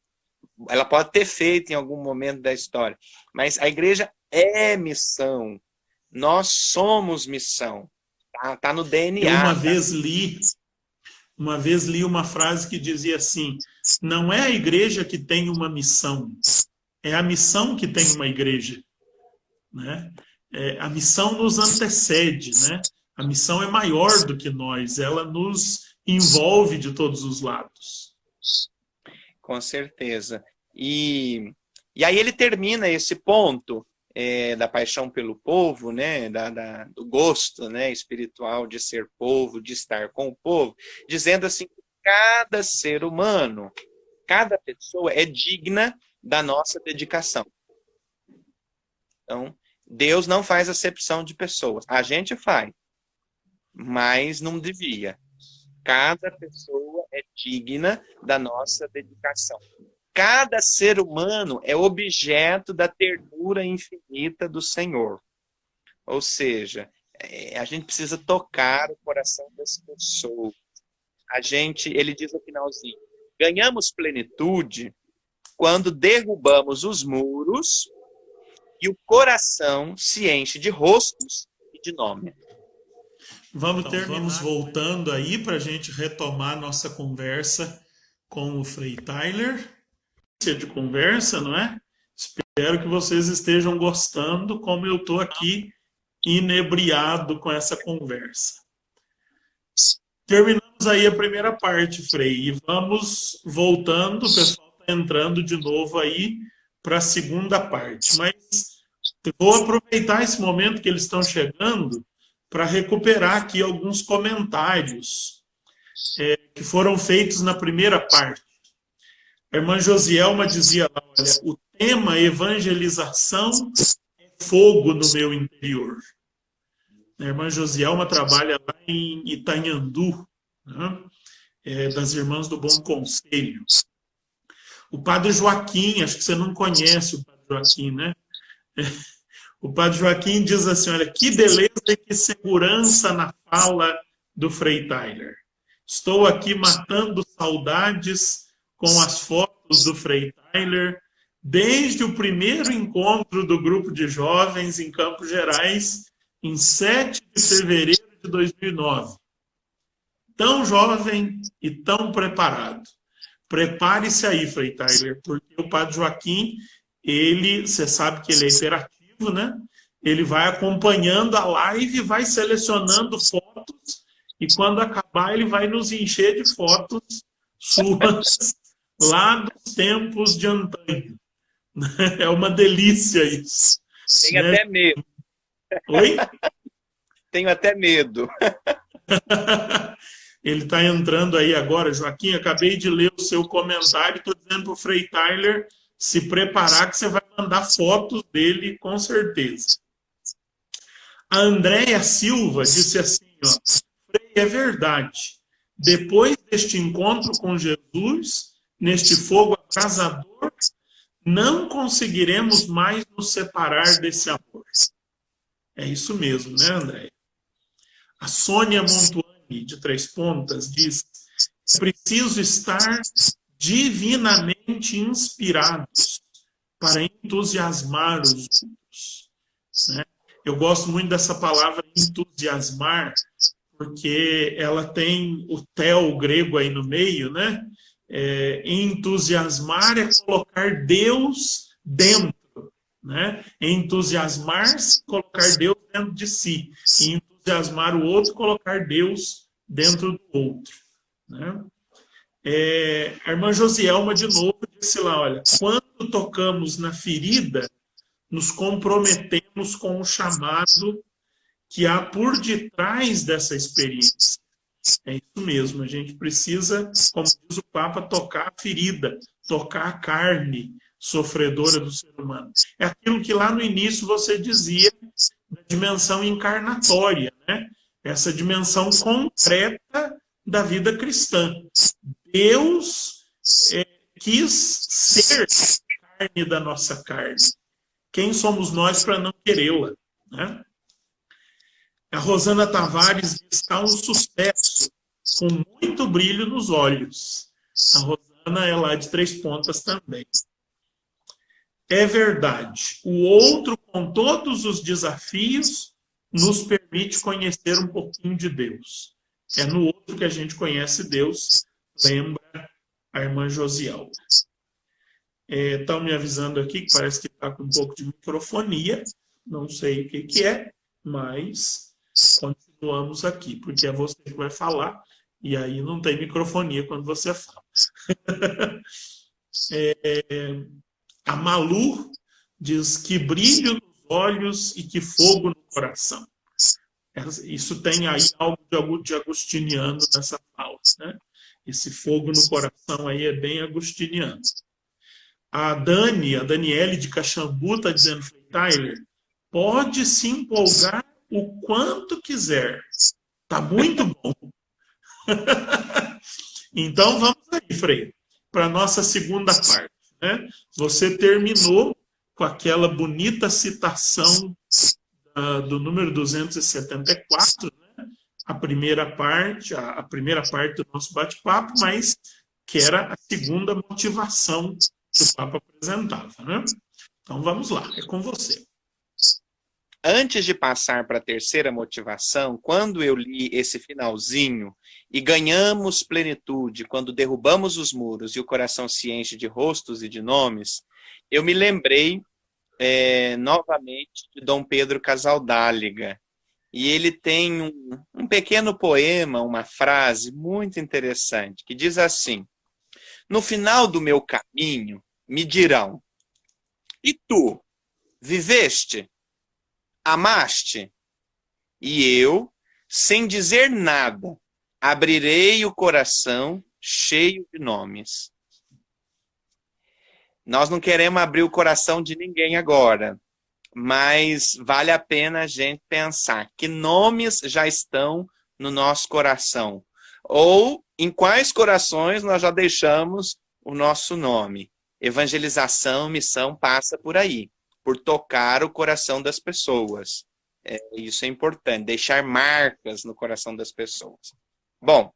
Ela pode ter feito em algum momento da história, mas a igreja é missão. Nós somos missão. Tá no DNA. Eu uma vez li uma frase que dizia assim: não é a igreja que tem uma missão, é a missão que tem uma igreja, né? A missão nos antecede, né? A missão é maior do que nós, ela nos envolve de todos os lados. Com certeza. E aí ele termina esse ponto da paixão pelo povo, né, do gosto, né, espiritual de ser povo, de estar com o povo, dizendo assim: cada ser humano, cada pessoa é digna da nossa dedicação. Então, Deus não faz acepção de pessoas. A gente faz, mas não devia. Cada pessoa é digna da nossa dedicação. Cada ser humano é objeto da ternura infinita do Senhor. Ou seja, a gente precisa tocar o coração das pessoas. Ele diz no finalzinho: ganhamos plenitude quando derrubamos os muros e o coração se enche de rostos e de nome. Vamos voltando aí para a gente retomar nossa conversa com o Frei Tyler. De conversa, não é? Espero que vocês estejam gostando, como eu estou aqui inebriado com essa conversa. Terminamos aí a primeira parte, Frei, e vamos voltando, o pessoal está entrando de novo aí para a segunda parte, mas vou aproveitar esse momento que eles estão chegando para recuperar aqui alguns comentários que foram feitos na primeira parte. A irmã Josielma dizia lá: olha, o tema evangelização é fogo no meu interior. A irmã Josielma trabalha lá em Itanhandu, né? Das Irmãs do Bom Conselho. O padre Joaquim, acho que você não conhece o padre Joaquim, né? O padre Joaquim diz assim: olha, que beleza e que segurança na fala do Frei Tyler. Estou aqui matando saudades com as fotos do Frei Tyler, desde o primeiro encontro do grupo de jovens em Campos Gerais, em 7 de fevereiro de 2009. Tão jovem e tão preparado. Prepare-se aí, Frei Tyler, porque o padre Joaquim, você sabe que ele é hiperativo, né? Ele vai acompanhando a live, vai selecionando fotos, e quando acabar ele vai nos encher de fotos suas lá dos tempos de antanho. É uma delícia isso. Tenho até medo. Oi? Tenho até medo. Ele está entrando aí agora. Joaquim, acabei de ler o seu comentário, estou dizendo para o Frei Tyler se preparar que você vai mandar fotos dele, com certeza. A Andréia Silva disse assim, ó: Frei, é verdade. Depois deste encontro com Jesus, neste fogo abrasador, não conseguiremos mais nos separar desse amor. É isso mesmo, né, André? A Sônia Montuani, de Três Pontas, diz: é preciso estar divinamente inspirados para entusiasmar os outros, né? Eu gosto muito dessa palavra entusiasmar, porque ela tem o tel grego aí no meio, né? Entusiasmar é colocar Deus dentro, né? Entusiasmar-se, colocar Deus dentro de si. E entusiasmar o outro, colocar Deus dentro do outro, né? A irmã Josielma, de novo, disse lá, olha, quando tocamos na ferida, nos comprometemos com o chamado que há por detrás dessa experiência. É isso mesmo, a gente precisa, como diz o Papa, tocar a ferida, tocar a carne sofredora do ser humano. É aquilo que lá no início você dizia da dimensão encarnatória, né? Essa dimensão concreta da vida cristã. Deus quis ser carne da nossa carne. Quem somos nós para não querê-la, né? A Rosana Tavares está um sucesso, com muito brilho nos olhos. A Rosana é lá de Três Pontas também. É verdade. O outro, com todos os desafios, nos permite conhecer um pouquinho de Deus. É no outro que a gente conhece Deus, lembra a irmã Josiel. Estão me avisando aqui que parece que está com um pouco de microfonia. Não sei o que é, mas continuamos aqui, porque é você que vai falar, e aí não tem microfonia quando você fala. A Malu diz que brilho nos olhos e que fogo no coração. Isso tem aí algo de agustiniano nessa fala, né? Esse fogo no coração aí é bem agustiniano. A Daniele de Caxambu está dizendo, Tyler, pode se empolgar o quanto quiser. Tá muito bom. Então vamos aí, Frei, para a nossa segunda parte, né? Você terminou com aquela bonita citação do número 274, né? A primeira parte do nosso bate-papo, mas que era a segunda motivação que o Papa apresentava, né? Então vamos lá, é com você. Antes de passar para a terceira motivação, quando eu li esse finalzinho, e ganhamos plenitude quando derrubamos os muros e o coração se enche de rostos e de nomes, eu me lembrei novamente de Dom Pedro Casaldáliga. E ele tem um pequeno poema, uma frase muito interessante, que diz assim: no final do meu caminho me dirão, e tu, viveste? Amaste? E eu, sem dizer nada, abrirei o coração cheio de nomes. Nós não queremos abrir o coração de ninguém agora, mas vale a pena a gente pensar que nomes já estão no nosso coração, ou em quais corações nós já deixamos o nosso nome. Evangelização, missão passa por aí, por tocar o coração das pessoas. Isso é importante, deixar marcas no coração das pessoas. Bom,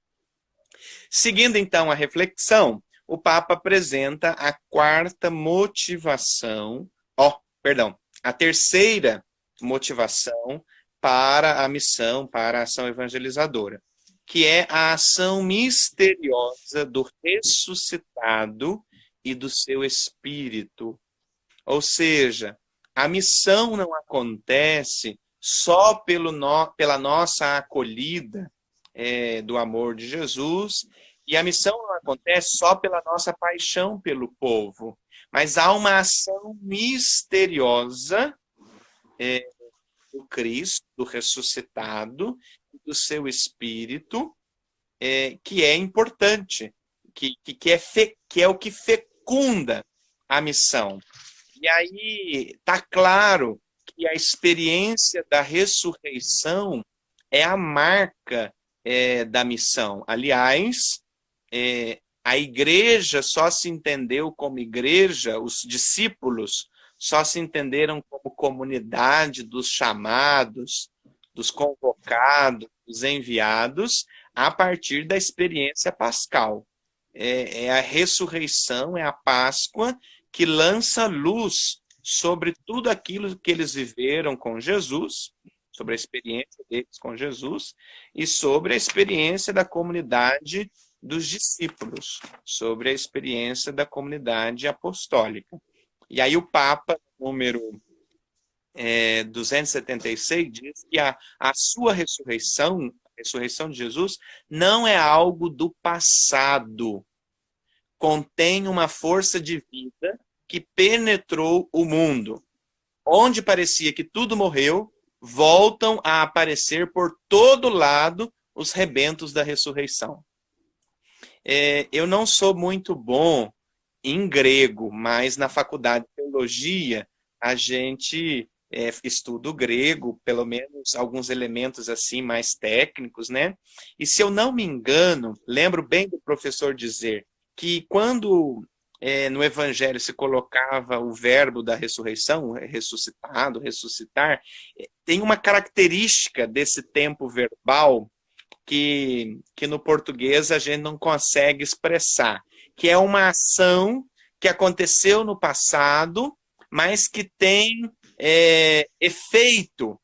seguindo então a reflexão, o Papa apresenta a quarta motivação, a terceira motivação para a missão, para a ação evangelizadora, que é a ação misteriosa do ressuscitado e do seu espírito. Ou seja, a missão não acontece só pela nossa acolhida do amor de Jesus, e a missão não acontece só pela nossa paixão pelo povo, mas há uma ação misteriosa do Cristo, do ressuscitado, do seu espírito, que é importante, que é o que fecunda a missão. E aí está claro que a experiência da ressurreição é a marca da missão. Aliás, a igreja só se entendeu como igreja, os discípulos só se entenderam como comunidade dos chamados, dos convocados, dos enviados, a partir da experiência pascal. É a ressurreição, é a Páscoa, que lança luz sobre tudo aquilo que eles viveram com Jesus, sobre a experiência deles com Jesus e sobre a experiência da comunidade dos discípulos, sobre a experiência da comunidade apostólica. E aí o Papa, número 276, diz que a sua ressurreição, a ressurreição de Jesus, não é algo do passado, contém uma força de vida que penetrou o mundo. Onde parecia que tudo morreu, voltam a aparecer por todo lado os rebentos da ressurreição. Eu não sou muito bom em grego, mas na faculdade de teologia a gente estuda o grego, pelo menos alguns elementos assim mais técnicos, né? E se eu não me engano, lembro bem do professor dizer que quando no Evangelho se colocava o verbo da ressurreição, ressuscitado, ressuscitar, tem uma característica desse tempo verbal que no português a gente não consegue expressar, que é uma ação que aconteceu no passado, mas que tem efeito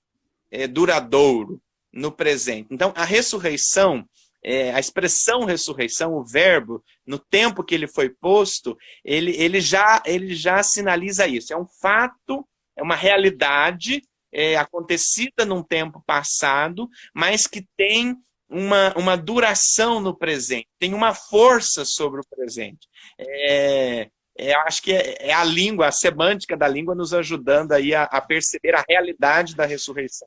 duradouro no presente. Então, a ressurreição, a expressão ressurreição, o verbo, no tempo que ele foi posto, ele já sinaliza isso. É um fato, é uma realidade acontecida num tempo passado, mas que tem uma duração no presente, tem uma força sobre o presente. Acho que é a língua, a semântica da língua nos ajudando aí a perceber a realidade da ressurreição.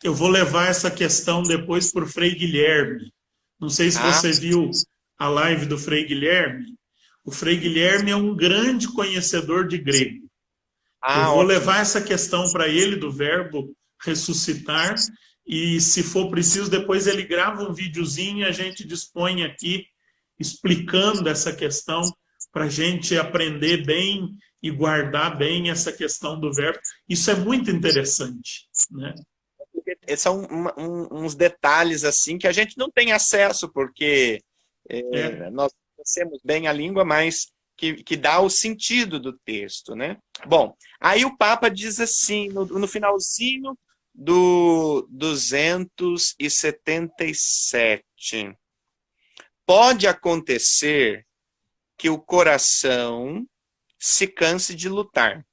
Eu vou levar essa questão depois para o Frei Guilherme. Não sei se você viu a live do Frei Guilherme. O Frei Guilherme é um grande conhecedor de grego. Eu vou levar essa questão para ele do verbo ressuscitar e, se for preciso, depois ele grava um videozinho e a gente dispõe aqui explicando essa questão para a gente aprender bem e guardar bem essa questão do verbo. Isso é muito interessante, né? São uns detalhes assim que a gente não tem acesso, porque nós conhecemos bem a língua, mas que dá o sentido do texto, né? Bom, aí o Papa diz assim, no finalzinho do 277, pode acontecer que o coração se canse de lutar.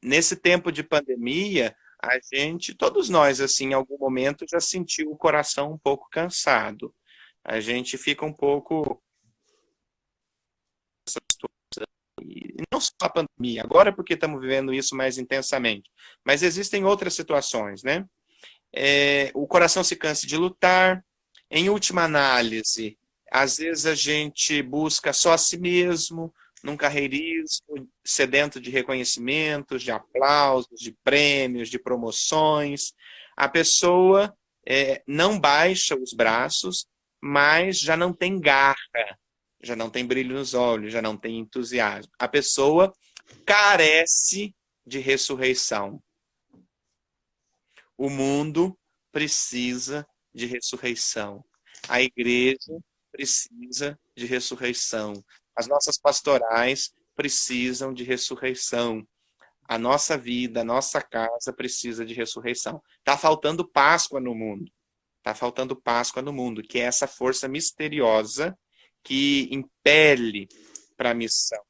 Nesse tempo de pandemia, a gente, todos nós, assim, em algum momento já sentiu o coração um pouco cansado. A gente fica um pouco... E não só a pandemia, agora porque estamos vivendo isso mais intensamente, mas existem outras situações, né? O coração se cansa de lutar. Em última análise, às vezes a gente busca só a si mesmo, num carreirismo, sedento de reconhecimentos, de aplausos, de prêmios, de promoções. A pessoa não baixa os braços, mas já não tem garra, já não tem brilho nos olhos, já não tem entusiasmo. A pessoa carece de ressurreição. O mundo precisa de ressurreição. A igreja precisa de ressurreição. As nossas pastorais precisam de ressurreição. A nossa vida, a nossa casa precisa de ressurreição. Está faltando Páscoa no mundo. Está faltando Páscoa no mundo, que é essa força misteriosa que impele para a missão.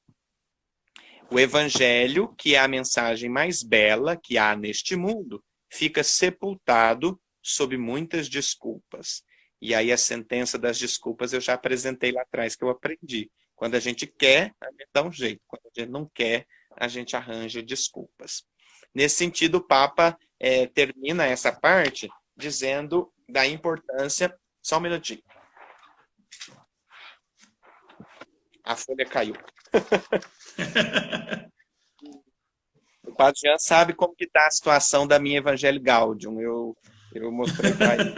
O Evangelho, que é a mensagem mais bela que há neste mundo, fica sepultado sob muitas desculpas. E aí a sentença das desculpas eu já apresentei lá atrás, que eu aprendi. Quando a gente quer, a gente dá um jeito. Quando a gente não quer, a gente arranja desculpas. Nesse sentido, o Papa termina essa parte dizendo da importância... Só um minutinho. A folha caiu. O Padre Jean sabe como que está a situação da minha Evangelii Gaudium. Eu mostrei para ele.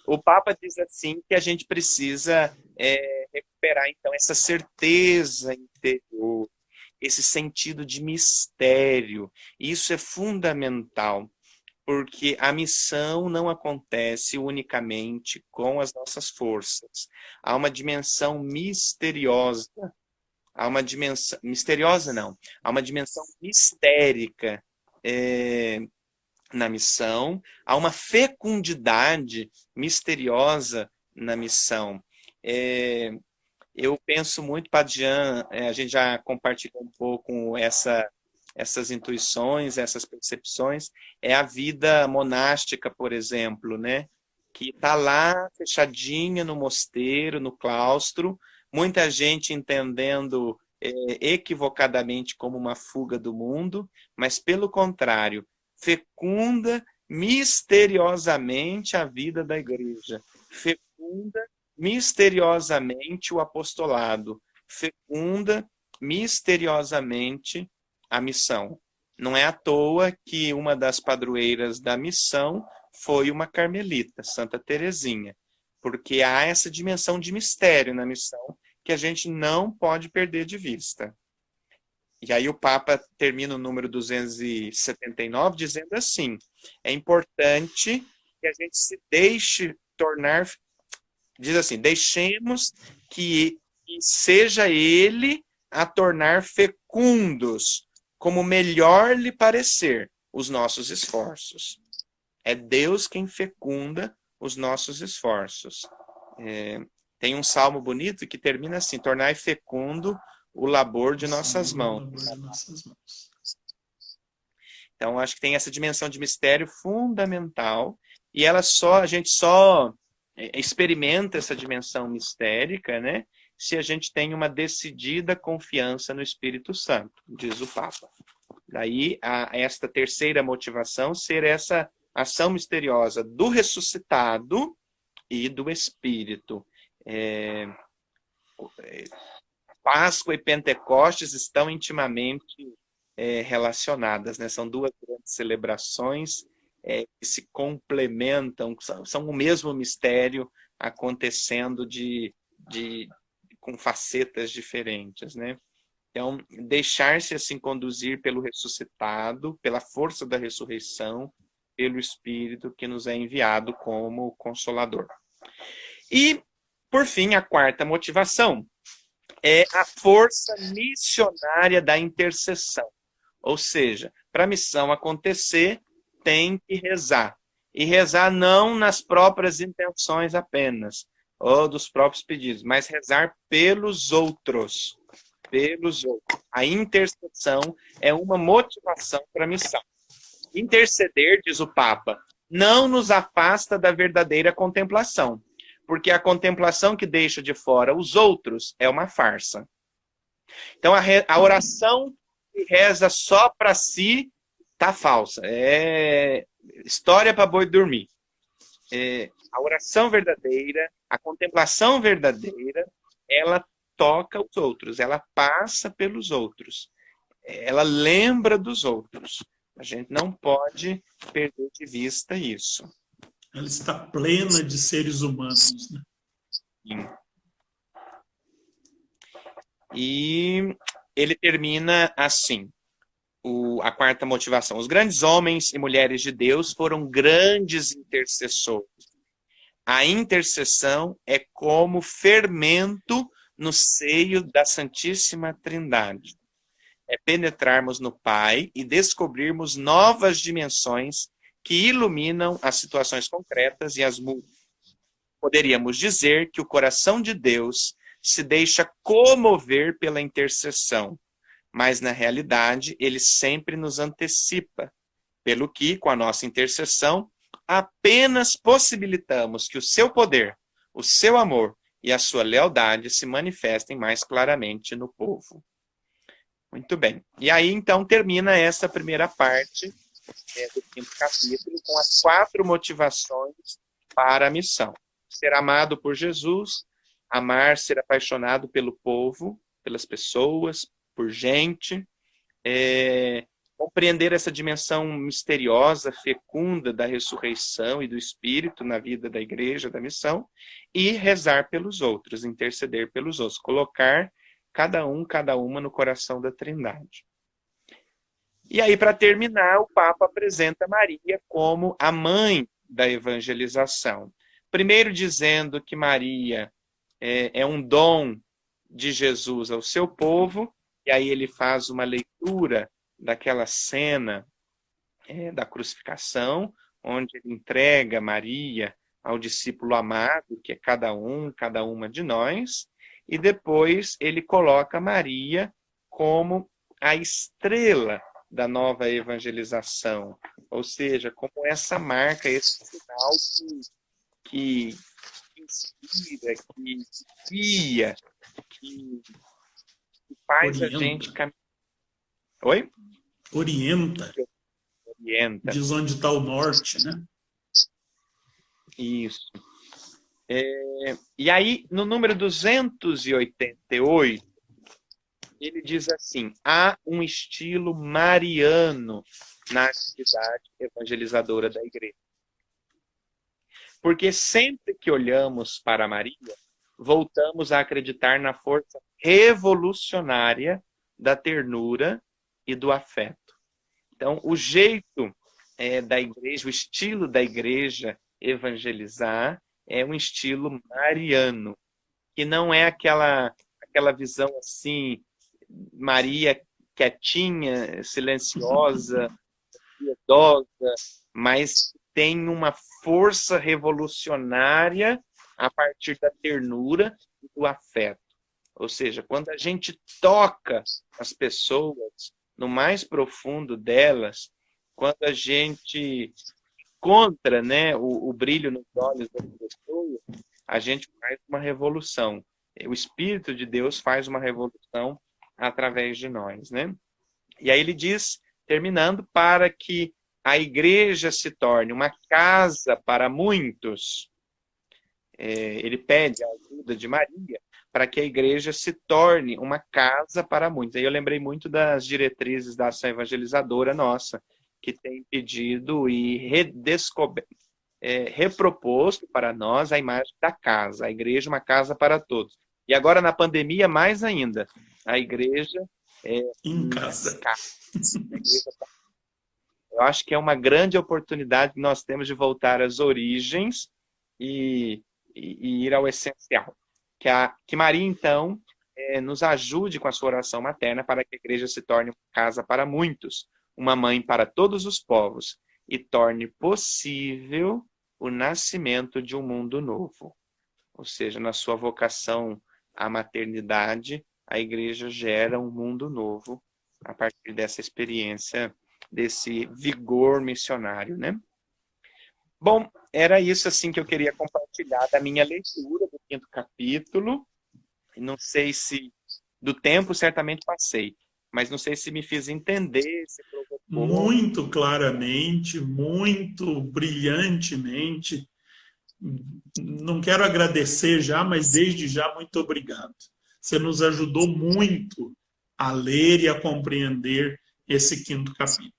O Papa diz assim que a gente precisa recuperar, então, essa certeza interior, esse sentido de mistério. Isso é fundamental. porque a missão não acontece unicamente com as nossas forças. Há uma dimensão misteriosa, há uma dimensão misteriosa não, há uma dimensão mistérica na missão, há uma fecundidade misteriosa na missão. Eu penso muito, Padre Jean, a gente já compartilhou um pouco essas intuições, essas percepções, é a vida monástica, por exemplo, né? Que está lá fechadinha no mosteiro, no claustro, muita gente entendendo equivocadamente como uma fuga do mundo, mas pelo contrário, fecunda misteriosamente a vida da igreja, fecunda misteriosamente o apostolado, fecunda misteriosamente a missão. Não é à toa que uma das padroeiras da missão foi uma carmelita, Santa Teresinha, porque há essa dimensão de mistério na missão que a gente não pode perder de vista. E aí o Papa termina o número 279 dizendo assim: é importante que a gente se deixe tornar, diz assim, deixemos que seja ele a tornar fecundos, como melhor lhe parecer, os nossos esforços. É Deus quem fecunda os nossos esforços. Tem um salmo bonito que termina assim: tornai fecundo o labor de nossas mãos. Então, acho que tem essa dimensão de mistério fundamental, e a gente só experimenta essa dimensão mistérica, né, se a gente tem uma decidida confiança no Espírito Santo, diz o Papa. Daí, esta terceira motivação ser essa ação misteriosa do ressuscitado e do Espírito. Páscoa e Pentecostes estão intimamente relacionadas, né? São duas grandes celebrações que se complementam, são o mesmo mistério acontecendo com facetas diferentes, né? Então, deixar-se assim conduzir pelo ressuscitado, pela força da ressurreição, pelo Espírito que nos é enviado como Consolador. E, por fim, a quarta motivação é a força missionária da intercessão. Ou seja, para a missão acontecer, tem que rezar. E rezar não nas próprias intenções apenas, ou dos próprios pedidos, mas rezar pelos outros. Pelos outros. A intercessão é uma motivação para a missão. Interceder, diz o Papa, não nos afasta da verdadeira contemplação, porque a contemplação que deixa de fora os outros é uma farsa. Então, a oração que reza só para si está falsa. É história para boi dormir. A oração verdadeira, a contemplação verdadeira, ela toca os outros, ela passa pelos outros, ela lembra dos outros. A gente não pode perder de vista isso. Ela está plena de seres humanos, né? Sim. E ele termina assim, a quarta motivação. Os grandes homens e mulheres de Deus foram grandes intercessores. A intercessão é como fermento no seio da Santíssima Trindade. É penetrarmos no Pai e descobrirmos novas dimensões que iluminam as situações concretas e as mudam. Poderíamos dizer que o coração de Deus se deixa comover pela intercessão, mas na realidade ele sempre nos antecipa, pelo que, com a nossa intercessão, apenas possibilitamos que o seu poder, o seu amor e a sua lealdade se manifestem mais claramente no povo. Muito bem. E aí, então, termina essa primeira parte do 5º capítulo com as 4 motivações para a missão. Ser amado por Jesus, amar, ser apaixonado pelo povo, pelas pessoas, por gente, compreender essa dimensão misteriosa, fecunda da ressurreição e do Espírito na vida da igreja, da missão, e rezar pelos outros, interceder pelos outros, colocar cada uma no coração da Trindade. E aí, para terminar, o Papa apresenta Maria como a mãe da evangelização. Primeiro dizendo que Maria é um dom de Jesus ao seu povo, e aí ele faz uma leitura daquela cena da crucificação, onde ele entrega Maria ao discípulo amado, que é cada uma de nós, e depois ele coloca Maria como a estrela da nova evangelização, ou seja, como essa marca, esse sinal que inspira, que guia, que faz Orienta. a gente caminhar. Oi? Orienta. Orienta. Diz onde está o norte, né? Isso. E aí, no número 288, ele diz assim: há um estilo mariano na atividade evangelizadora da igreja. Porque sempre que olhamos para Maria, voltamos a acreditar na força revolucionária da ternura e do afeto. Então, o jeito da igreja, o estilo da igreja evangelizar é um estilo mariano, que não é aquela visão assim, Maria quietinha, silenciosa, piedosa, mas tem uma força revolucionária a partir da ternura e do afeto. Ou seja, quando a gente toca as pessoas no mais profundo delas, quando a gente encontra, né, o brilho nos olhos das pessoas, a gente faz uma revolução. O Espírito de Deus faz uma revolução através de nós, né? E aí ele diz, terminando, para que a igreja se torne uma casa para muitos, ele pede a ajuda de Maria para que a igreja se torne uma casa para muitos. Aí eu lembrei muito das diretrizes da ação evangelizadora nossa, que tem pedido e reproposto para nós a imagem da casa, a igreja uma casa para todos. E agora na pandemia, mais ainda, a igreja em casa. Eu acho que é uma grande oportunidade que nós temos de voltar às origens e ir ao essencial. Que Maria, então, nos ajude com a sua oração materna para que a igreja se torne uma casa para muitos, uma mãe para todos os povos, e torne possível o nascimento de um mundo novo. Ou seja, na sua vocação à maternidade, a igreja gera um mundo novo a partir dessa experiência, desse vigor missionário, né? Bom, era isso assim que eu queria compartilhar da minha leitura do 5º capítulo. Não sei se do tempo certamente passei, mas não sei se me fiz entender, se provocou. Muito claramente, muito brilhantemente. Não quero agradecer já, mas desde já muito obrigado. Você nos ajudou muito a ler e a compreender esse 5º capítulo.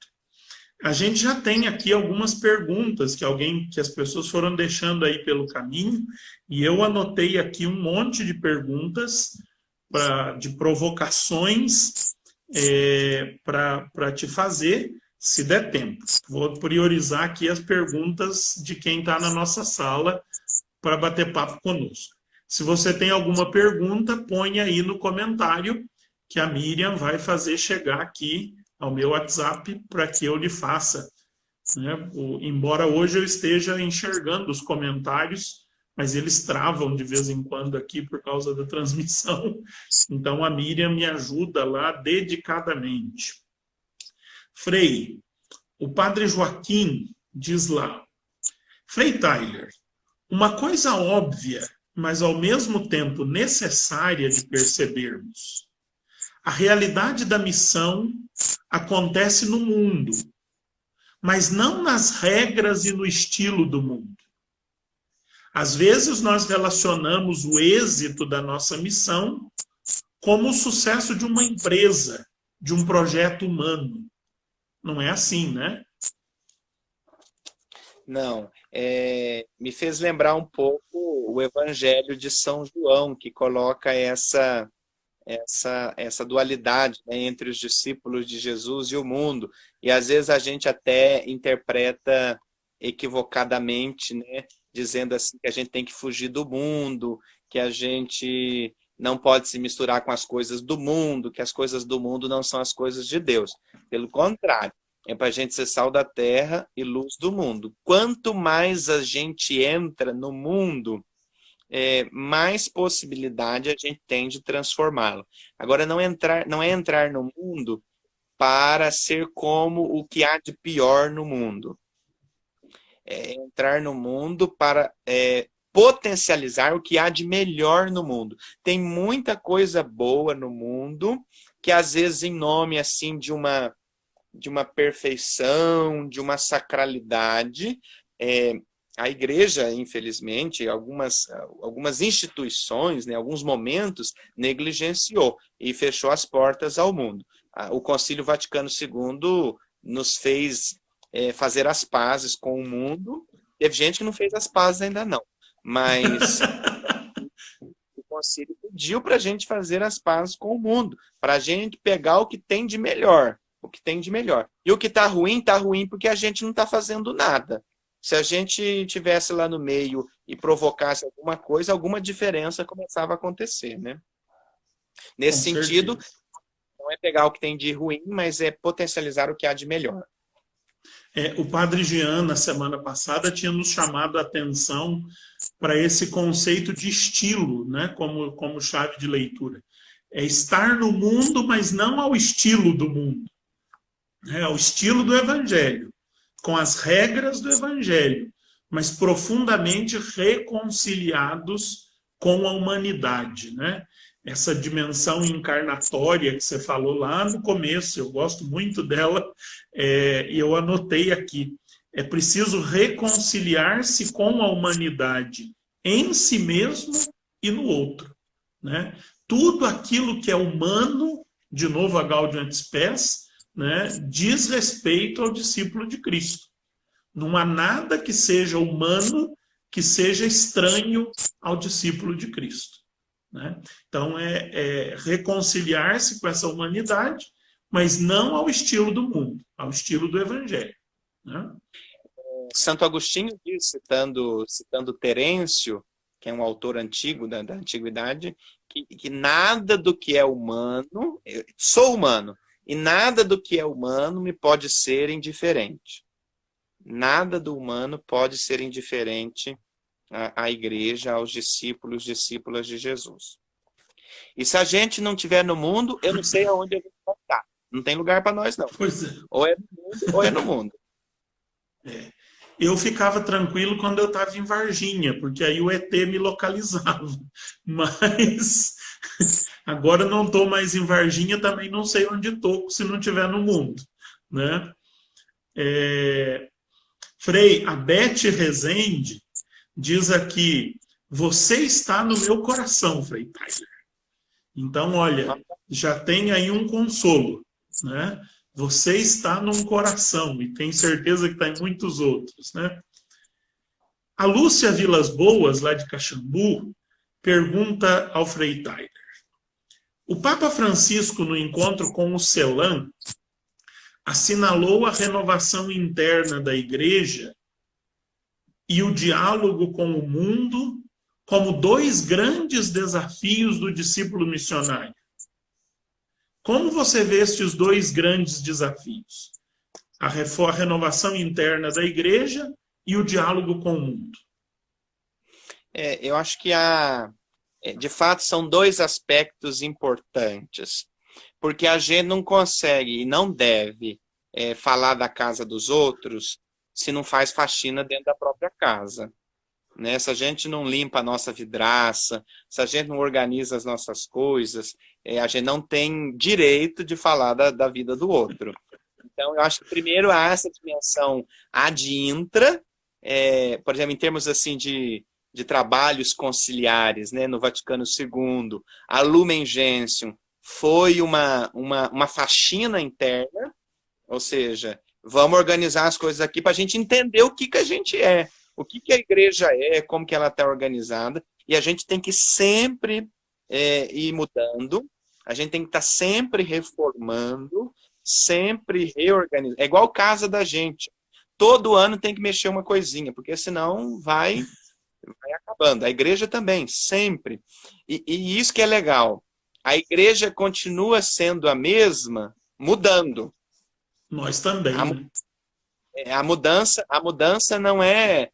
A gente já tem aqui algumas perguntas que as pessoas foram deixando aí pelo caminho, e eu anotei aqui um monte de perguntas de provocações para te fazer, se der tempo. Vou priorizar aqui as perguntas de quem está na nossa sala para bater papo conosco. Se você tem alguma pergunta, põe aí no comentário que a Miriam vai fazer chegar aqui ao meu WhatsApp para que eu lhe faça. Né? Embora hoje eu esteja enxergando os comentários, mas eles travam de vez em quando aqui por causa da transmissão. Então a Miriam me ajuda lá dedicadamente. Frei, o padre Joaquim diz lá: Frei Tyler, uma coisa óbvia, mas ao mesmo tempo necessária de percebermos. A realidade da missão acontece no mundo, mas não nas regras e no estilo do mundo. Às vezes nós relacionamos o êxito da nossa missão como o sucesso de uma empresa, de um projeto humano. Não é assim, né? Não. Me fez lembrar um pouco o Evangelho de São João, que coloca essa essa dualidade, né, entre os discípulos de Jesus e o mundo. E às vezes a gente até interpreta equivocadamente, né, dizendo assim que a gente tem que fugir do mundo, que a gente não pode se misturar com as coisas do mundo, que as coisas do mundo não são as coisas de Deus. Pelo contrário, é para a gente ser sal da terra e luz do mundo. Quanto mais a gente entra no mundo, mais possibilidade a gente tem de transformá-lo. Agora, não é entrar no mundo para ser como o que há de pior no mundo. É entrar no mundo para potencializar o que há de melhor no mundo. Tem muita coisa boa no mundo que, às vezes, em nome assim de uma perfeição, de uma sacralidade, a igreja, infelizmente, algumas instituições, né, alguns momentos, negligenciou e fechou as portas ao mundo. O Concílio Vaticano II nos fez fazer as pazes com o mundo. Teve gente que não fez as pazes ainda não, mas o Concílio pediu para a gente fazer as pazes com o mundo, para a gente pegar o que tem de melhor, o que tem de melhor. E o que está ruim porque a gente não está fazendo nada. Se a gente tivesse lá no meio e provocasse alguma coisa, alguma diferença começava a acontecer, né? Nesse sentido, não é pegar o que tem de ruim, mas é potencializar o que há de melhor. O padre Jean, na semana passada, tinha nos chamado a atenção para esse conceito de estilo, né, como chave de leitura. É estar no mundo, mas não ao estilo do mundo. Ao estilo do Evangelho, com as regras do Evangelho, mas profundamente reconciliados com a humanidade, né? Essa dimensão encarnatória que você falou lá no começo, eu gosto muito dela, e eu anotei aqui. É preciso reconciliar-se com a humanidade em si mesmo e no outro, né? Tudo aquilo que é humano, de novo a Gaudium et Spes, né, diz respeito ao discípulo de Cristo. Não há nada que seja humano que seja estranho ao discípulo de Cristo, né? Então, reconciliar-se com essa humanidade, mas não ao estilo do mundo, ao estilo do Evangelho, né? Santo Agostinho diz, citando Terêncio, que é um autor antigo da antiguidade, que nada do que é humano, eu sou humano, e nada do que é humano me pode ser indiferente. Nada do humano pode ser indiferente à igreja, aos discípulos, discípulas de Jesus. E se a gente não estiver no mundo, eu não sei aonde a gente vai estar. Não tem lugar para nós, não. Pois é. Ou é no mundo, ou é no mundo. Eu ficava tranquilo quando eu estava em Varginha, porque aí o ET me localizava. Mas agora não estou mais em Varginha, também não sei onde estou se não estiver no mundo, né? Frei, a Beth Rezende diz aqui: você está no meu coração, Frei Tyler. Então, olha, já tem aí um consolo, né? Você está num coração, e tenho certeza que está em muitos outros, né? A Lúcia Vilas Boas, lá de Caxambu, pergunta ao Frei Tyler: o Papa Francisco, no encontro com o CELAM, assinalou a renovação interna da Igreja e o diálogo com o mundo como dois grandes desafios do discípulo missionário. Como você vê estes dois grandes desafios? A renovação interna da Igreja e o diálogo com o mundo. Eu acho que de fato, são dois aspectos importantes. Porque a gente não consegue e não deve falar da casa dos outros se não faz faxina dentro da própria casa, né? Se a gente não limpa a nossa vidraça, se a gente não organiza as nossas coisas, a gente não tem direito de falar da vida do outro. Então, eu acho que primeiro há essa dimensão ad intra, por exemplo, em termos assim de trabalhos conciliares, né, no Vaticano II, a Lumen Gentium foi uma faxina interna, ou seja, vamos organizar as coisas aqui para a gente entender o que a gente é, o que a igreja é, como que ela está organizada, e a gente tem que sempre ir mudando, A gente tem que estar sempre reformando, sempre reorganizando. É igual casa da gente. Todo ano tem que mexer uma coisinha, porque senão vai acabando. A igreja também, sempre. E isso que é legal. A igreja continua sendo a mesma, mudando. Nós também, né? A mudança não é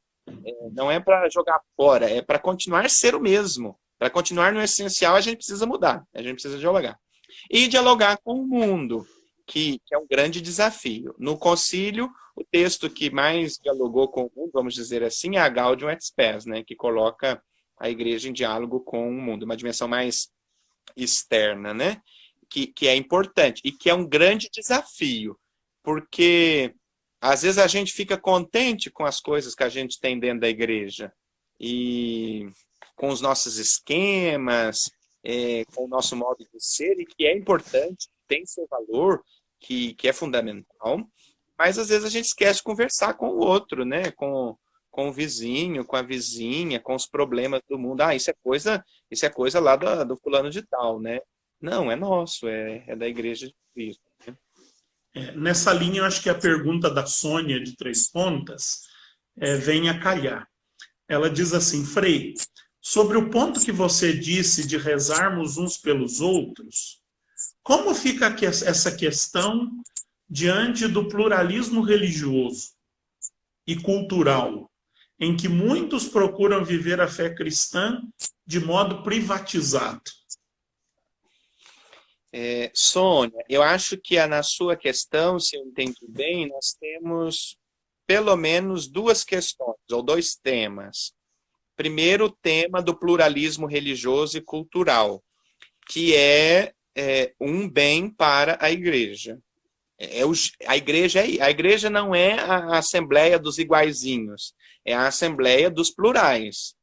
para jogar fora, é para continuar a ser o mesmo. Para continuar no essencial, a gente precisa mudar, a gente precisa dialogar. E dialogar com o mundo, que é um grande desafio. No concílio, o texto que mais dialogou com o mundo, vamos dizer assim, é a Gaudium et Spes, né, que coloca a igreja em diálogo com o mundo, uma dimensão mais externa, né, que é importante e que é um grande desafio, porque às vezes a gente fica contente com as coisas que a gente tem dentro da igreja e com os nossos esquemas, com o nosso modo de ser, e que é importante, tem seu valor, que é fundamental, mas às vezes a gente esquece de conversar com o outro, né? Com o vizinho, com a vizinha, com os problemas do mundo. Ah, isso é coisa lá do fulano de tal, né? Não, é nosso, é da igreja de Cristo. Nessa linha, eu acho que a pergunta da Sônia, de Três Pontas, vem a calhar. Ela diz assim: Frei, sobre o ponto que você disse de rezarmos uns pelos outros, como fica essa questão diante do pluralismo religioso e cultural, em que muitos procuram viver a fé cristã de modo privatizado? Sônia, eu acho que na sua questão, se eu entendi bem, nós temos pelo menos duas questões, ou dois temas. Primeiro, o tema do pluralismo religioso e cultural, que é um bem para a igreja. A igreja não é a assembleia dos iguaizinhos, é a assembleia dos plurais,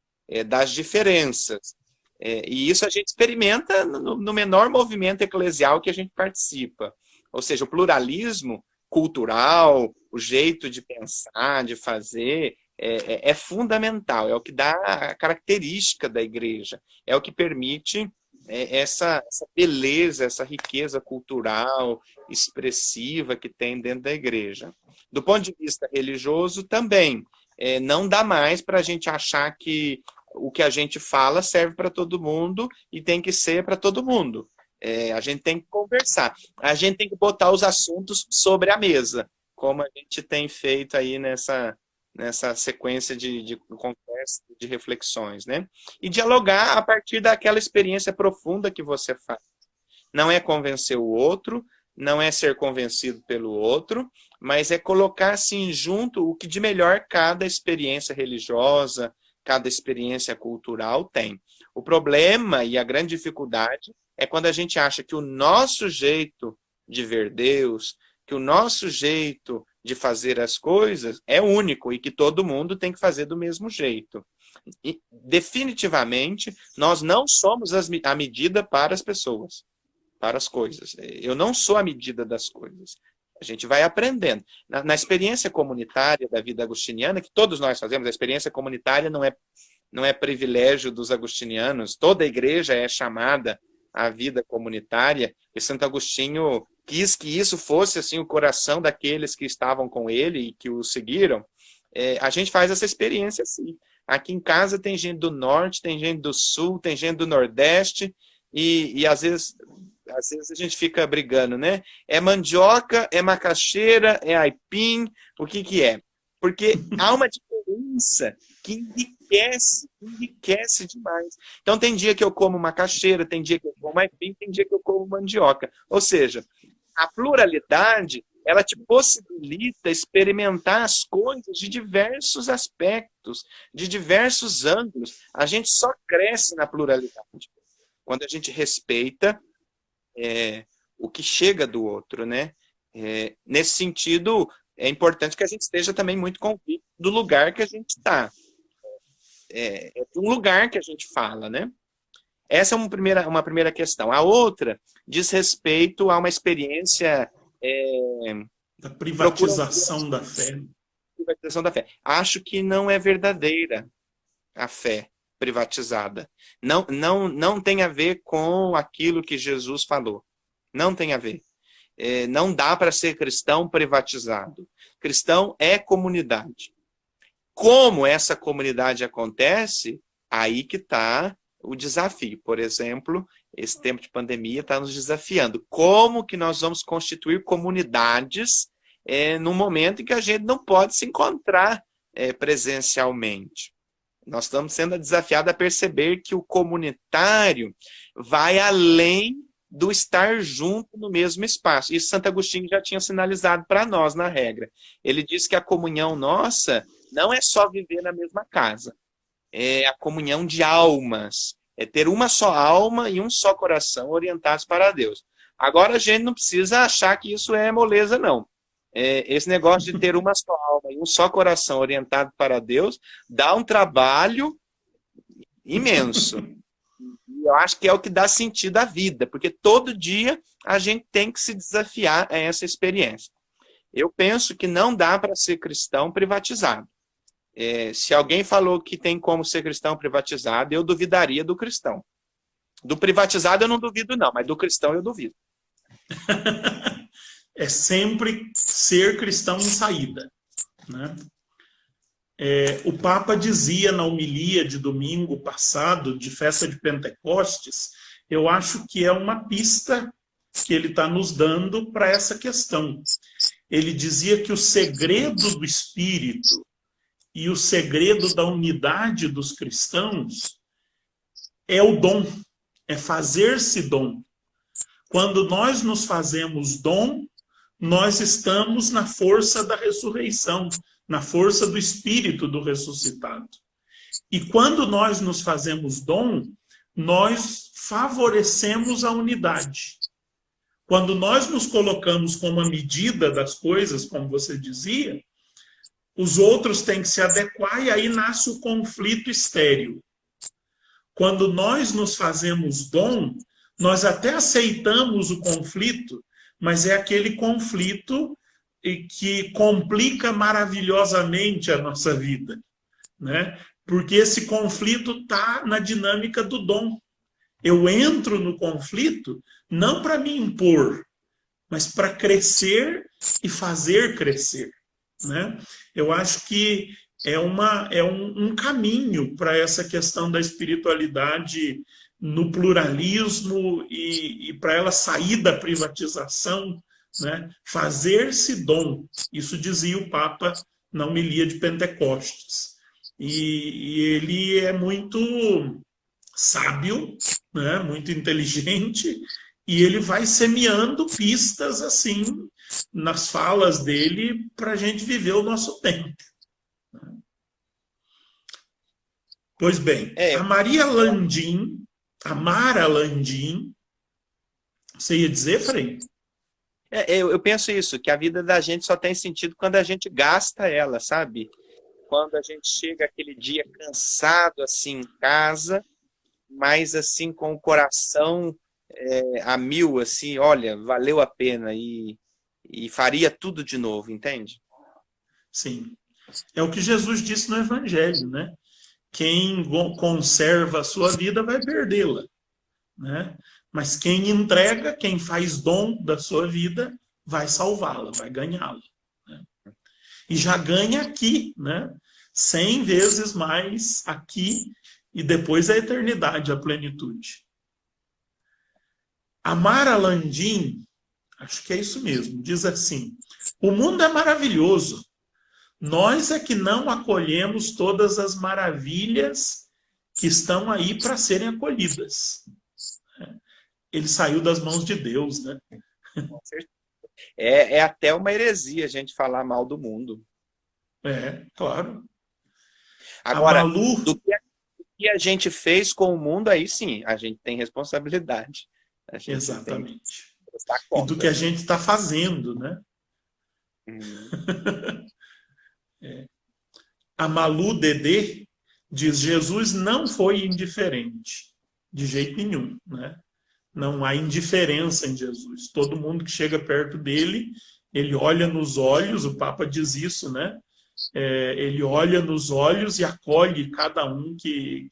das diferenças. E isso a gente experimenta no menor movimento eclesial que a gente participa. Ou seja, o pluralismo cultural, o jeito de pensar, de fazer, é fundamental, é o que dá a característica da igreja, é o que permite essa beleza, essa riqueza cultural, expressiva que tem dentro da igreja. Do ponto de vista religioso, também, não dá mais para a gente achar que o que a gente fala serve para todo mundo e tem que ser para todo mundo. A gente tem que conversar, a gente tem que botar os assuntos sobre a mesa, como a gente tem feito aí nessa sequência de conversa, de reflexões, né? E dialogar a partir daquela experiência profunda que você faz. Não é convencer o outro, não é ser convencido pelo outro, mas é colocar assim junto o que de melhor cada experiência religiosa, cada experiência cultural tem. O problema e a grande dificuldade é quando a gente acha que o nosso jeito de ver Deus, que o nosso jeito de fazer as coisas é único e que todo mundo tem que fazer do mesmo jeito. E, definitivamente, nós não somos a medida para as pessoas, para as coisas. Eu não sou a medida das coisas. A gente vai aprendendo. Na experiência comunitária da vida agostiniana, que todos nós fazemos, a experiência comunitária não é privilégio dos agostinianos, toda a igreja é chamada à vida comunitária, e Santo Agostinho quis que isso fosse assim, o coração daqueles que estavam com ele e que o seguiram. A gente faz essa experiência assim. Aqui em casa tem gente do norte, tem gente do sul, tem gente do nordeste, e às vezes a gente fica brigando, né? É mandioca, é macaxeira, é aipim, o que é? Porque há uma diferença que enriquece demais. Então tem dia que eu como macaxeira, tem dia que eu como aipim, tem dia que eu como mandioca. Ou seja, a pluralidade, ela te possibilita experimentar as coisas de diversos aspectos, de diversos ângulos. A gente só cresce na pluralidade quando a gente respeita o que chega do outro, né? Nesse sentido, é importante que a gente esteja também muito convicto do lugar que a gente está. Um lugar que a gente fala, né? Essa é uma primeira questão. A outra diz respeito a uma experiência da privatização da fé. Privatização da fé. Acho que não é verdadeira a fé. privatizada. Não tem a ver com aquilo que Jesus falou. Não tem a ver. Não dá para ser cristão privatizado. Cristão é comunidade. Como essa comunidade acontece, aí que está o desafio. Por exemplo, esse tempo de pandemia está nos desafiando. Como que nós vamos constituir comunidades num momento em que a gente não pode se encontrar presencialmente? Nós estamos sendo desafiados a perceber que o comunitário vai além do estar junto no mesmo espaço. Isso Santo Agostinho já tinha sinalizado para nós na regra. Ele disse que a comunhão nossa não é só viver na mesma casa. É a comunhão de almas. É ter uma só alma e um só coração orientados para Deus. Agora a gente não precisa achar que isso é moleza, não. Esse negócio de ter uma só alma e um só coração orientado para Deus dá um trabalho imenso. Eu acho que é o que dá sentido à vida, porque todo dia a gente tem que se desafiar a essa experiência. Eu penso que não dá para ser cristão privatizado. Se alguém falou que tem como ser cristão privatizado, eu duvidaria do cristão. Do privatizado eu não duvido, não, mas do cristão eu duvido. É sempre ser cristão em saída, né? O Papa dizia na homilia de domingo passado, de festa de Pentecostes, eu acho que é uma pista que ele está nos dando para essa questão. Ele dizia que o segredo do Espírito e o segredo da unidade dos cristãos é o dom, é fazer-se dom. Quando nós nos fazemos dom, nós estamos na força da ressurreição, na força do Espírito do ressuscitado. E quando nós nos fazemos dom, nós favorecemos a unidade. Quando nós nos colocamos como a medida das coisas, como você dizia, os outros têm que se adequar e aí nasce o conflito estéril. Quando nós nos fazemos dom, nós até aceitamos o conflito, mas é aquele conflito que complica maravilhosamente a nossa vida, né? Porque esse conflito está na dinâmica do dom. Eu entro no conflito não para me impor, mas para crescer e fazer crescer, né? Eu acho que é um caminho para essa questão da espiritualidade no pluralismo e para ela sair da privatização, né? Fazer-se dom. Isso dizia o Papa na homilia de Pentecostes. E ele é muito sábio, né? Muito inteligente, e ele vai semeando pistas assim nas falas dele para a gente viver o nosso tempo. Pois bem, a Mara Landim, você ia dizer, Frei? Eu penso isso, que a vida da gente só tem sentido quando a gente gasta ela, sabe? Quando a gente chega aquele dia cansado, assim, em casa, mas, assim, com o coração a mil, assim, olha, valeu a pena e faria tudo de novo, entende? Sim. É o que Jesus disse no Evangelho, né? Quem conserva a sua vida vai perdê-la, né? Mas quem entrega, quem faz dom da sua vida, vai salvá-la, vai ganhá-la, né? E já ganha aqui, né? 100 vezes mais aqui e depois a eternidade, a plenitude. A Mara Landim, acho que é isso mesmo, diz assim: o mundo é maravilhoso. Nós é que não acolhemos todas as maravilhas que estão aí para serem acolhidas. Ele saiu das mãos de Deus, né? É até uma heresia a gente falar mal do mundo. Claro. Agora, do que a gente fez com o mundo, aí sim, a gente tem responsabilidade. Exatamente. E do que a gente está fazendo, né? A Malu Dedê diz: Jesus não foi indiferente, de jeito nenhum, né? Não há indiferença em Jesus. Todo mundo que chega perto dele, ele olha nos olhos, o Papa diz isso, né? ele olha nos olhos e acolhe cada um que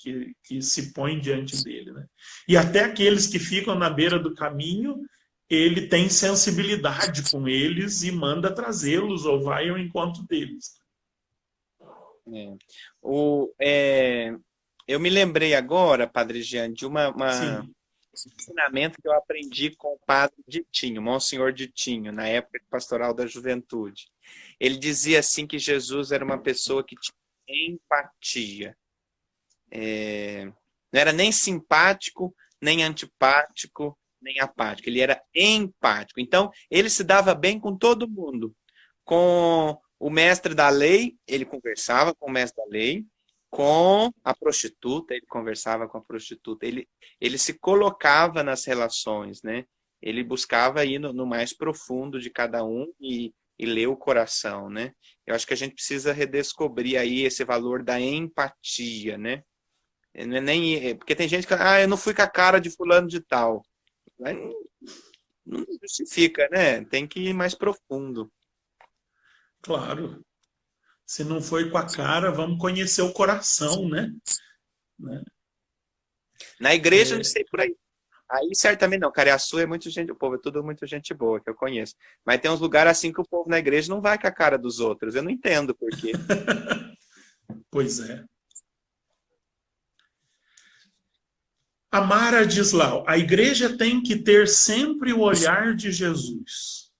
se põe diante dele, né? E até aqueles que ficam na beira do caminho, ele tem sensibilidade com eles e manda trazê-los ou vai ao encontro deles. Eu me lembrei agora, Padre Jean, de um ensinamento que eu aprendi com o Padre Ditinho, Monsenhor Ditinho, na época de Pastoral da Juventude. Ele dizia assim que Jesus era uma pessoa que tinha empatia. Não era nem simpático, nem antipático, nem apático. Ele era empático. Então, ele se dava bem com todo mundo. Com o mestre da lei, ele conversava com o mestre da lei. Com a prostituta, ele conversava com a prostituta. Ele se colocava nas relações, né? Ele buscava ir no mais profundo de cada um e ler o coração, né? Eu acho que a gente precisa redescobrir aí esse valor da empatia, né? Não é nem, porque tem gente que eu não fui com a cara de fulano de tal. Não justifica, né? Tem que ir mais profundo. Claro. Se não foi com a cara, vamos conhecer o coração, né? Na igreja, não sei por aí. Aí certamente não. Cariaçu é muito gente, o povo é tudo muito gente boa, que eu conheço. Mas tem uns lugares assim que o povo na igreja não vai com a cara dos outros. Eu não entendo por quê. Pois é. A Mara diz lá, a igreja tem que ter sempre o olhar de Jesus.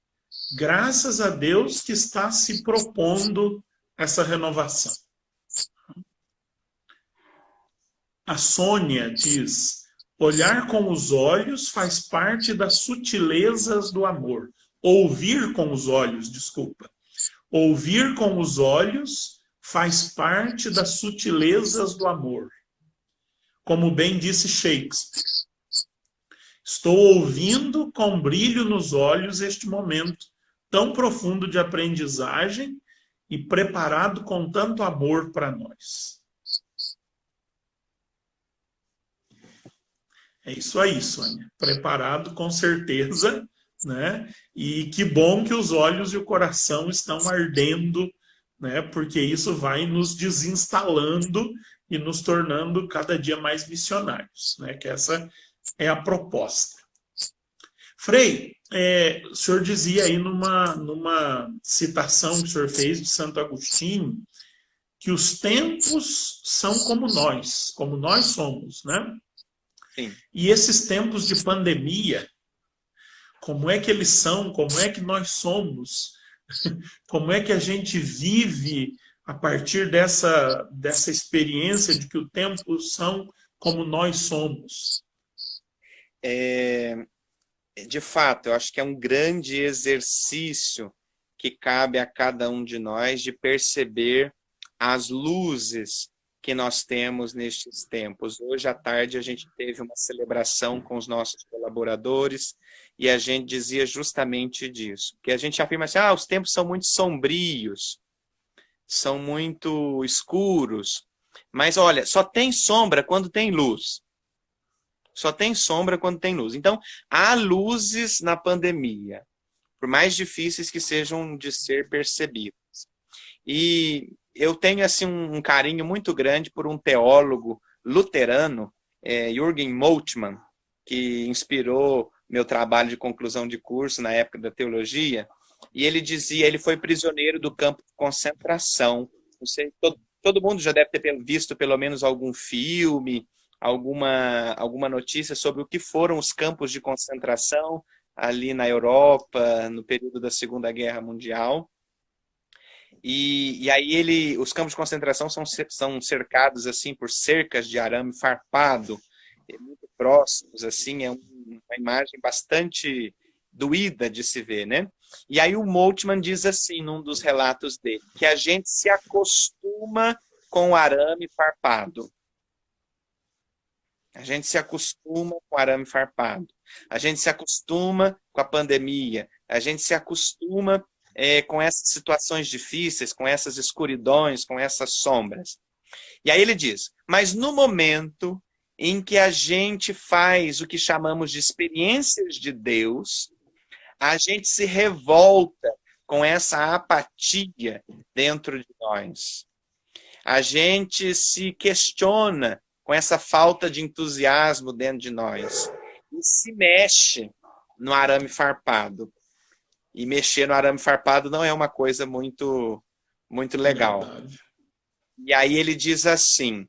Graças a Deus que está se propondo essa renovação. A Sônia diz, olhar com os olhos faz parte das sutilezas do amor. Ouvir com os olhos, desculpa. Ouvir com os olhos faz parte das sutilezas do amor. Como bem disse Shakespeare. Estou ouvindo com brilho nos olhos este momento tão profundo de aprendizagem e preparado com tanto amor para nós. É isso aí, Sônia. Preparado com certeza, né? E que bom que os olhos e o coração estão ardendo, né? Porque isso vai nos desinstalando e nos tornando cada dia mais missionários, né? Que essa é a proposta. Frei, o senhor dizia aí numa citação que o senhor fez de Santo Agostinho, que os tempos são como nós somos, né? Sim. E esses tempos de pandemia, como é que eles são? Como é que nós somos? Como é que a gente vive a partir dessa experiência de que os tempos são como nós somos? De fato, eu acho que é um grande exercício que cabe a cada um de nós de perceber as luzes que nós temos nestes tempos. Hoje à tarde a gente teve uma celebração com os nossos colaboradores e a gente dizia justamente disso, que a gente afirma assim, os tempos são muito sombrios, são muito escuros, mas olha, só tem sombra quando tem luz. Só tem sombra quando tem luz. Então, há luzes na pandemia, por mais difíceis que sejam de ser percebidas. E eu tenho assim um carinho muito grande por um teólogo luterano, Jürgen Moltmann, que inspirou meu trabalho de conclusão de curso na época da teologia. E ele dizia, ele foi prisioneiro do campo de concentração. Não sei, todo mundo já deve ter visto pelo menos algum filme, alguma notícia sobre o que foram os campos de concentração ali na Europa, no período da Segunda Guerra Mundial. E aí os campos de concentração são cercados assim por cercas de arame farpado, muito próximos, assim, é uma imagem bastante doída de se ver, né? E aí o Moltmann diz assim, num dos relatos dele, que a gente se acostuma com o arame farpado. A gente se acostuma com o arame farpado. A gente se acostuma com a pandemia. A gente se acostuma com essas situações difíceis, com essas escuridões, com essas sombras. E aí ele diz, mas no momento em que a gente faz o que chamamos de experiências de Deus, a gente se revolta com essa apatia dentro de nós. A gente se questiona com essa falta de entusiasmo dentro de nós e se mexe no arame farpado. E mexer no arame farpado não é uma coisa muito legal. Verdade. E aí ele diz assim,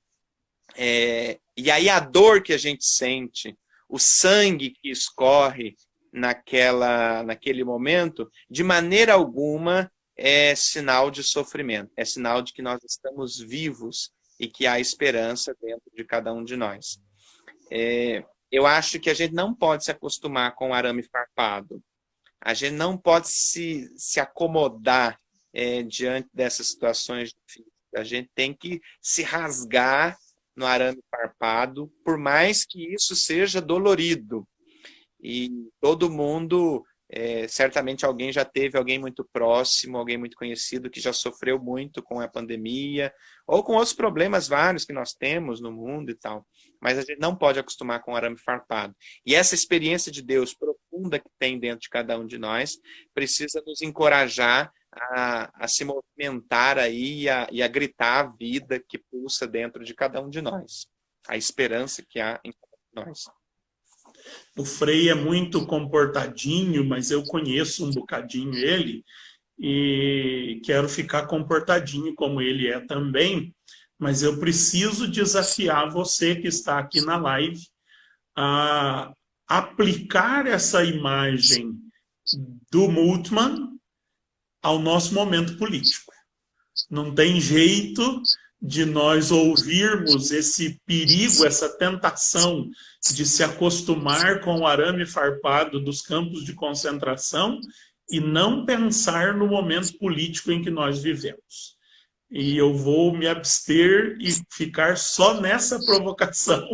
e aí a dor que a gente sente, o sangue que escorre naquele momento, de maneira alguma é sinal de sofrimento, é sinal de que nós estamos vivos e que há esperança dentro de cada um de nós. Eu acho que a gente não pode se acostumar com o arame farpado. A gente não pode se acomodar diante dessas situações difíceis. A gente tem que se rasgar no arame farpado, por mais que isso seja dolorido. E todo mundo, certamente alguém já teve alguém muito próximo, alguém muito conhecido que já sofreu muito com a pandemia, ou com outros problemas vários que nós temos no mundo e tal. Mas a gente não pode acostumar com o arame farpado. E essa experiência de Deus profunda que tem dentro de cada um de nós precisa nos encorajar a se movimentar aí e a gritar a vida que pulsa dentro de cada um de nós. A esperança que há em cada um de nós. O Frei é muito comportadinho, mas eu conheço um bocadinho ele e quero ficar comportadinho como ele é também, mas eu preciso desafiar você que está aqui na live a aplicar essa imagem do Moltmann ao nosso momento político. Não tem jeito de nós ouvirmos esse perigo, essa tentação de se acostumar com o arame farpado dos campos de concentração e não pensar no momento político em que nós vivemos. E eu vou me abster e ficar só nessa provocação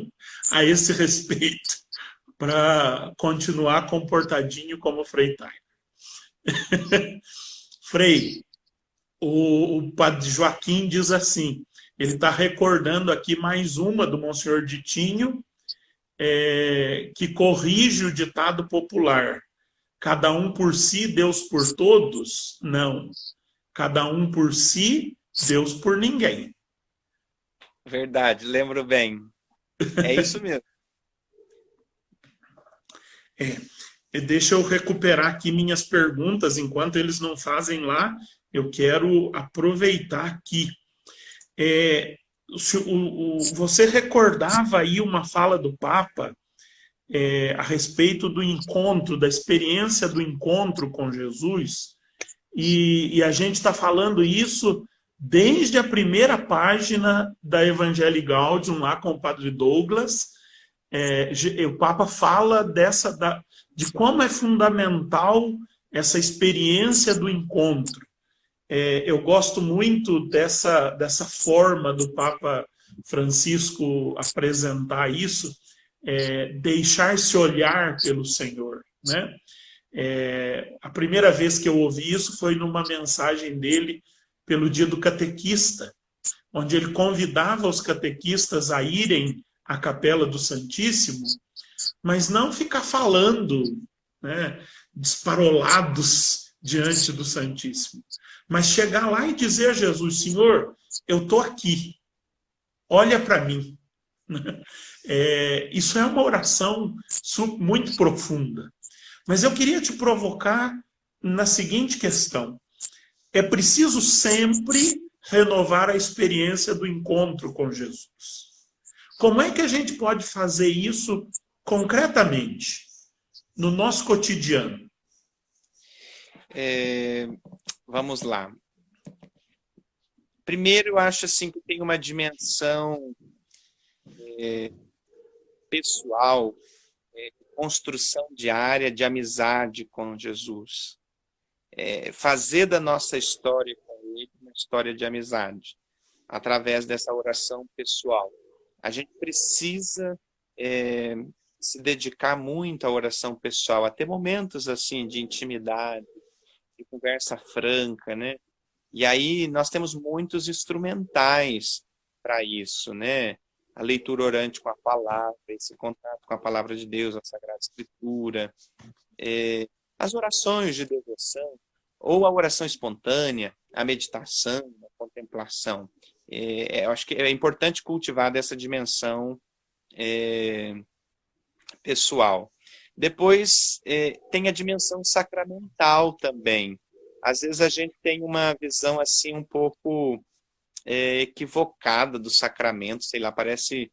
a esse respeito, para continuar comportadinho como Frei Tainer. Frei, o padre Joaquim diz assim, ele está recordando aqui mais uma do Monsenhor Ditinho, que corrige o ditado popular. Cada um por si, Deus por todos? Não. Cada um por si, Deus por ninguém. Verdade, lembro bem. É isso mesmo. Deixa eu recuperar aqui minhas perguntas, enquanto eles não fazem lá, eu quero aproveitar aqui. Você recordava aí uma fala do Papa a respeito do encontro, da experiência do encontro com Jesus, e a gente está falando isso desde a primeira página da Evangelii Gaudium, lá com o Padre Douglas. O Papa fala de como é fundamental essa experiência do encontro. Eu gosto muito dessa forma do Papa Francisco apresentar isso, deixar-se olhar pelo Senhor, né? A primeira vez que eu ouvi isso foi numa mensagem dele pelo Dia do Catequista, onde ele convidava os catequistas a irem à Capela do Santíssimo, mas não ficar falando, né, desparolados diante do Santíssimo, mas chegar lá e dizer a Jesus: Senhor, eu estou aqui, olha para mim. Isso é uma oração muito profunda. Mas eu queria te provocar na seguinte questão: é preciso sempre renovar a experiência do encontro com Jesus. Como é que a gente pode fazer isso concretamente no nosso cotidiano? Vamos lá. Primeiro, eu acho assim que tem uma dimensão pessoal, construção diária de amizade com Jesus. Fazer da nossa história com ele uma história de amizade, através dessa oração pessoal. A gente precisa se dedicar muito à oração pessoal, a ter momentos assim de intimidade, de conversa franca, né? E aí nós temos muitos instrumentais para isso, né? A leitura orante com a palavra, esse contato com a palavra de Deus, a Sagrada Escritura, as orações de devoção, ou a oração espontânea, a meditação, a contemplação. Eu acho que é importante cultivar dessa dimensão pessoal. Depois, tem a dimensão sacramental também. Às vezes a gente tem uma visão assim um pouco equivocada dos sacramentos, sei lá, parece...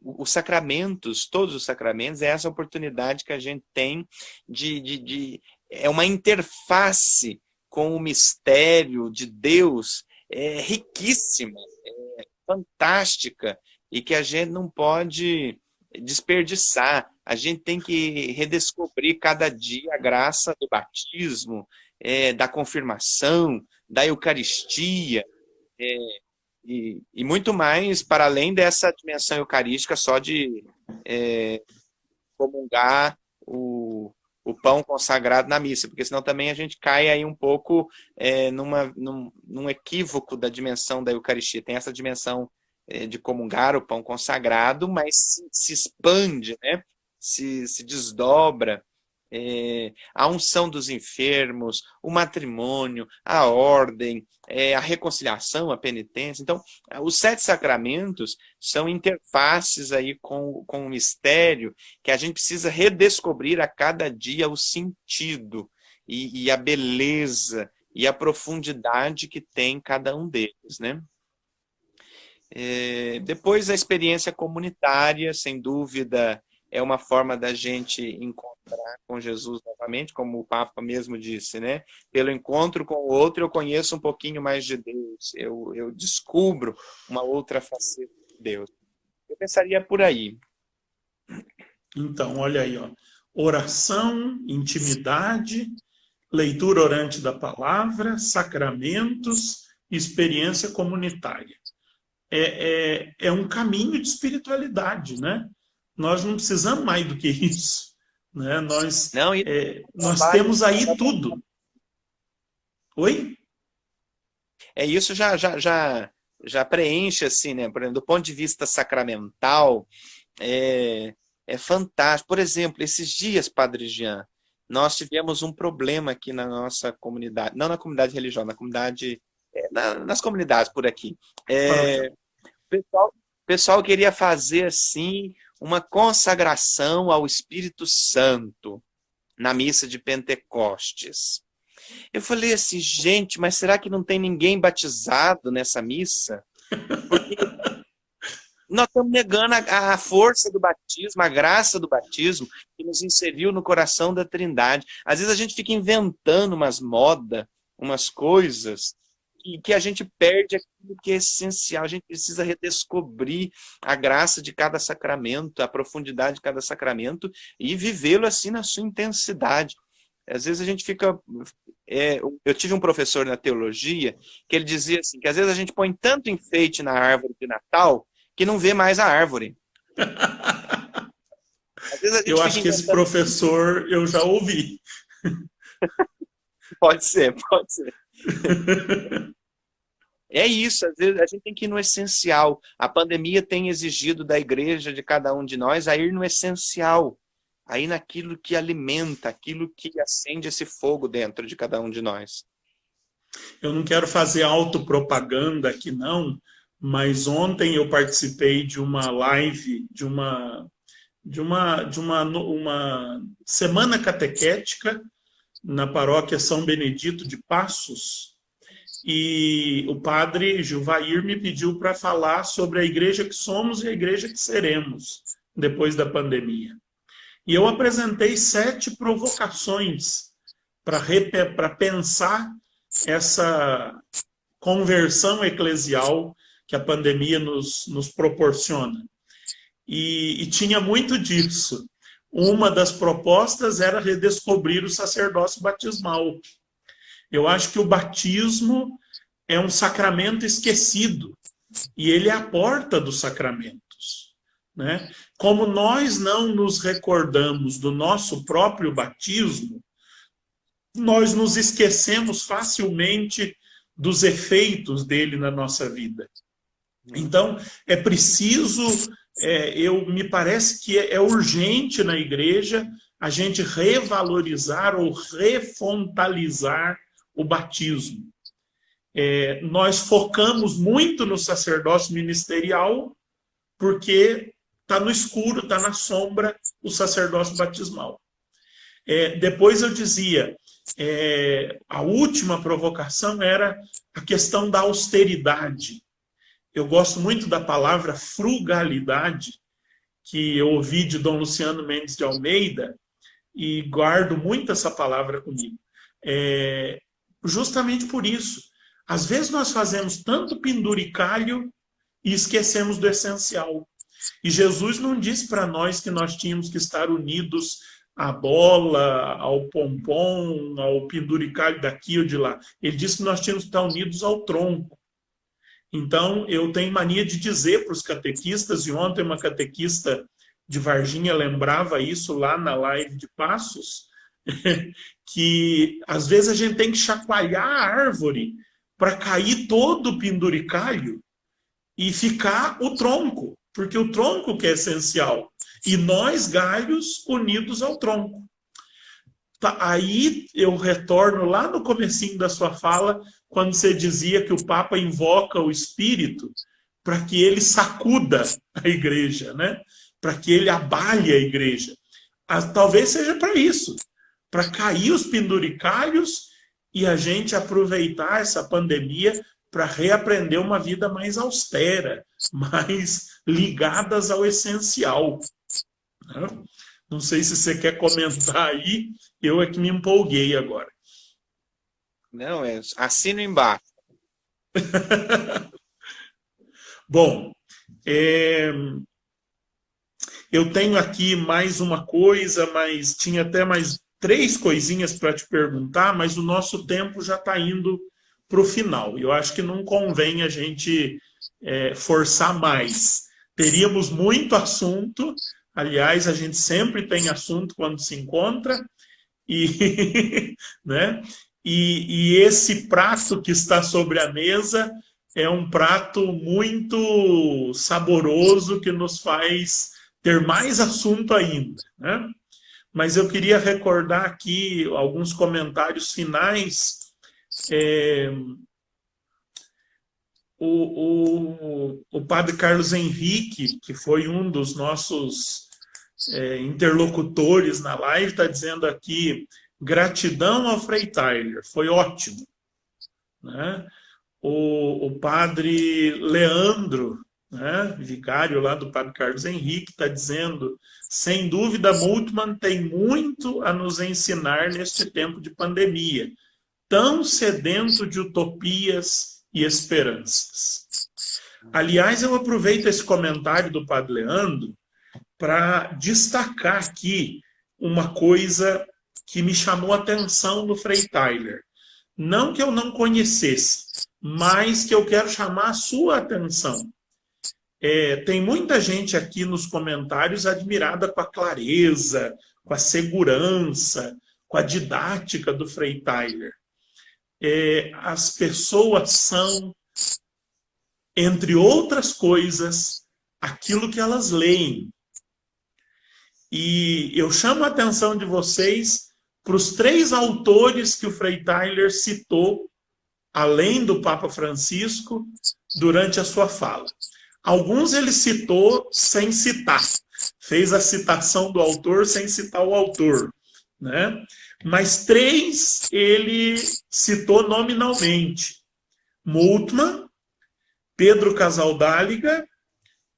os sacramentos, todos os sacramentos, é essa oportunidade que a gente tem é uma interface com o mistério de Deus riquíssima, fantástica, e que a gente não pode desperdiçar. A gente tem que redescobrir cada dia a graça do batismo, da confirmação, da Eucaristia, e muito mais para além dessa dimensão eucarística só de comungar o pão consagrado na missa, porque senão também a gente cai aí um pouco num equívoco da dimensão da Eucaristia. Tem essa dimensão de comungar o pão consagrado, mas se expande, né? se desdobra. A unção dos enfermos, o matrimônio, a ordem, a reconciliação, a penitência. Então, os 7 sacramentos são interfaces aí com o mistério que a gente precisa redescobrir a cada dia o sentido e a beleza e a profundidade que tem cada um deles, né? Depois, a experiência comunitária, sem dúvida, é uma forma da gente encontrar com Jesus novamente, como o Papa mesmo disse, né? Pelo encontro com o outro, eu conheço um pouquinho mais de Deus, eu descubro uma outra faceta de Deus. Eu pensaria por aí. Então, olha aí, ó. Oração, intimidade, leitura orante da palavra, sacramentos, experiência comunitária. É um caminho de espiritualidade, né? Nós não precisamos mais do que isso, né? Nós temos aí tudo. Oi? Isso já preenche, assim, né? Por exemplo, do ponto de vista sacramental, é fantástico. Por exemplo, esses dias, Padre Jean, nós tivemos um problema aqui na nossa comunidade, não na comunidade religiosa, na comunidade, nas comunidades por aqui. O pessoal queria fazer, assim, uma consagração ao Espírito Santo na missa de Pentecostes. Eu falei assim, gente, mas será que não tem ninguém batizado nessa missa? Porque nós estamos negando a força do batismo, a graça do batismo, que nos inseriu no coração da Trindade. Às vezes a gente fica inventando umas modas, umas coisas, e que a gente perde aquilo que é essencial. A gente precisa redescobrir a graça de cada sacramento, a profundidade de cada sacramento e vivê-lo assim na sua intensidade. Às vezes a gente fica... eu tive um professor na teologia que ele dizia assim, que às vezes a gente põe tanto enfeite na árvore de Natal que não vê mais a árvore. Às vezes a gente eu acho que esse professor eu já ouvi. Pode ser. É isso, às vezes a gente tem que ir no essencial. A pandemia tem exigido da igreja, de cada um de nós, a ir no essencial, a ir naquilo que alimenta, aquilo que acende esse fogo dentro de cada um de nós. Eu não quero fazer autopropaganda aqui, não, mas ontem eu participei de uma live, de uma semana catequética na paróquia São Benedito de Passos, e o padre Gilvair me pediu para falar sobre a igreja que somos e a igreja que seremos depois da pandemia. E eu apresentei 7 provocações para pensar essa conversão eclesial que a pandemia nos proporciona. E tinha muito disso. Uma das propostas era redescobrir o sacerdócio batismal. Eu acho que o batismo é um sacramento esquecido, e ele é a porta dos sacramentos, né? Como nós não nos recordamos do nosso próprio batismo, nós nos esquecemos facilmente dos efeitos dele na nossa vida. Então, é preciso, me parece que é urgente na igreja a gente revalorizar ou refontalizar o batismo. Nós focamos muito no sacerdócio ministerial porque está no escuro, está na sombra o sacerdócio batismal. Depois eu dizia, a última provocação era a questão da austeridade. Eu gosto muito da palavra frugalidade, que eu ouvi de Dom Luciano Mendes de Almeida, e guardo muito essa palavra comigo. Justamente por isso. Às vezes nós fazemos tanto penduricalho e esquecemos do essencial. E Jesus não disse para nós que nós tínhamos que estar unidos à bola, ao pompom, ao penduricalho daqui ou de lá. Ele disse que nós tínhamos que estar unidos ao tronco. Então, eu tenho mania de dizer para os catequistas, e ontem uma catequista de Varginha lembrava isso lá na live de Passos, que às vezes a gente tem que chacoalhar a árvore para cair todo o penduricalho e ficar o tronco, porque o tronco que é essencial, e nós, galhos, unidos ao tronco. Aí eu retorno lá no comecinho da sua fala, quando você dizia que o Papa invoca o Espírito para que ele sacuda a igreja, né? Para que ele abale a igreja. Talvez seja para isso, para cair os penduricalhos e a gente aproveitar essa pandemia para reaprender uma vida mais austera, mais ligadas ao essencial. Não sei se você quer comentar aí, eu é que me empolguei agora. Não, assino embaixo. Bom, eu tenho aqui mais uma coisa, mas tinha até mais 3 coisinhas para te perguntar, mas o nosso tempo já está indo para o final. Eu acho que não convém a gente forçar mais. Teríamos muito assunto, aliás, a gente sempre tem assunto quando se encontra, né? E esse prato que está sobre a mesa é um prato muito saboroso que nos faz ter mais assunto ainda, né? Mas eu queria recordar aqui alguns comentários finais. O padre Carlos Henrique, que foi um dos nossos interlocutores na live, está dizendo aqui: gratidão ao Frei Tyler, foi ótimo, né? O padre Leandro, né, vigário lá do padre Carlos Henrique, está dizendo: sem dúvida, Moltmann tem muito a nos ensinar neste tempo de pandemia, tão sedento de utopias e esperanças. Aliás, eu aproveito esse comentário do padre Leandro para destacar aqui uma coisa que me chamou a atenção do Frei Tyler. Não que eu não conhecesse, mas que eu quero chamar a sua atenção. Tem muita gente aqui nos comentários admirada com a clareza, com a segurança, com a didática do Frei Tyler. As pessoas são, entre outras coisas, aquilo que elas leem. E eu chamo a atenção de vocês para os 3 autores que o Frei Tyler citou, além do Papa Francisco, durante a sua fala. Alguns ele citou sem citar, fez a citação do autor sem citar o autor, né? Mas 3 ele citou nominalmente: Moltmann, Pedro Casaldáliga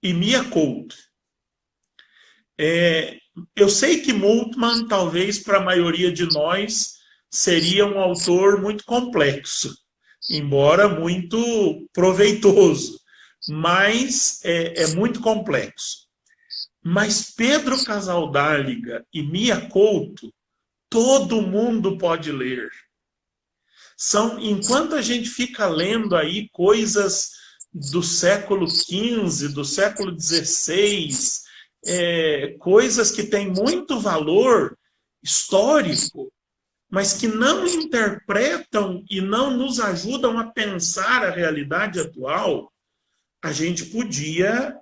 e Mia Couto. Eu sei que Moltmann, talvez para a maioria de nós, seria um autor muito complexo, embora muito proveitoso, mas é muito complexo. Mas Pedro Casaldáliga e Mia Couto, todo mundo pode ler. Enquanto a gente fica lendo aí coisas do século XV, do século XVI, coisas que têm muito valor histórico, mas que não interpretam e não nos ajudam a pensar a realidade atual, a gente podia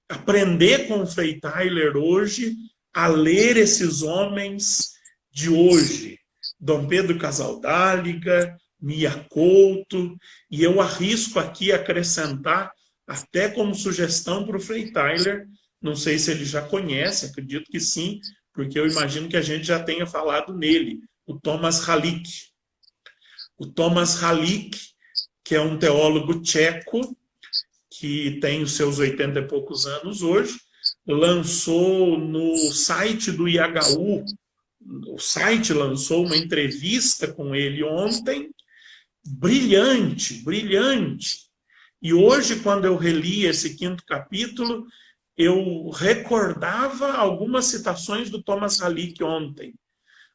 aprender com o Frei Tyler hoje a ler esses homens de hoje, Dom Pedro Casaldáliga, Mia Couto, e eu arrisco aqui acrescentar, até como sugestão para o Frei Tyler, não sei se ele já conhece, acredito que sim, porque eu imagino que a gente já tenha falado nele, o Thomas Halik. O Thomas Halik, que é um teólogo tcheco, que tem os seus 80 e poucos anos hoje, lançou no site do IHU, o site lançou uma entrevista com ele ontem, brilhante, brilhante. E hoje, quando eu reli esse 5º capítulo, eu recordava algumas citações do Thomas Halik ontem,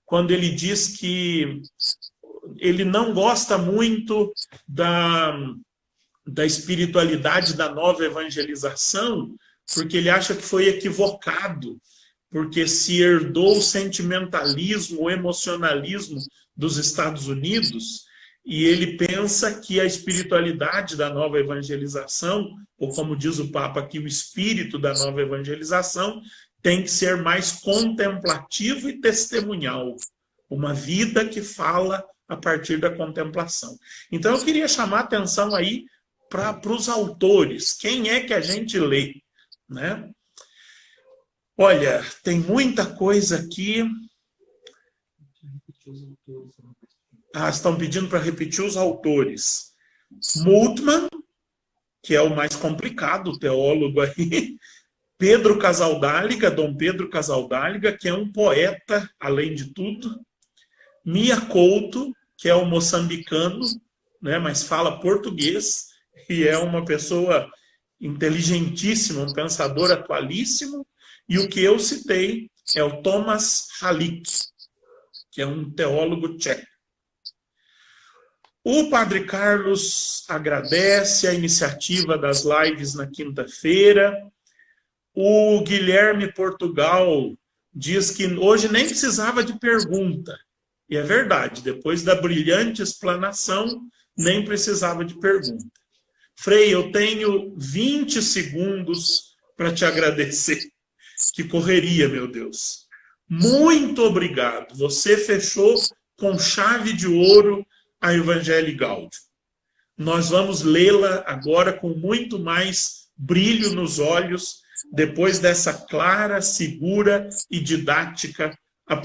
quando ele diz que ele não gosta muito da espiritualidade da nova evangelização, porque ele acha que foi equivocado, porque se herdou o sentimentalismo, o emocionalismo dos Estados Unidos, e ele pensa que a espiritualidade da nova evangelização, ou como diz o Papa aqui, o espírito da nova evangelização, tem que ser mais contemplativo e testemunhal. Uma vida que fala a partir da contemplação. Então, eu queria chamar a atenção aí para os autores. Quem é que a gente lê? Né? Olha, tem muita coisa aqui. Estão pedindo para repetir os autores. Multmann, que é o mais complicado, o teólogo aí. Pedro Casaldáliga, Dom Pedro Casaldáliga, que é um poeta, além de tudo. Mia Couto, que é um moçambicano, né, mas fala português, e é uma pessoa inteligentíssima, um pensador atualíssimo. E o que eu citei é o Thomas Halik, que é um teólogo tcheco. O Padre Carlos agradece a iniciativa das lives na quinta-feira. O Guilherme Portugal diz que hoje nem precisava de pergunta. E é verdade, depois da brilhante explanação, nem precisava de pergunta. Frei, eu tenho 20 segundos para te agradecer. Que correria, meu Deus. Muito obrigado. Você fechou com chave de ouro a Evangelii Gaudium. Nós vamos lê-la agora com muito mais brilho nos olhos, depois dessa clara, segura e didática apresentação.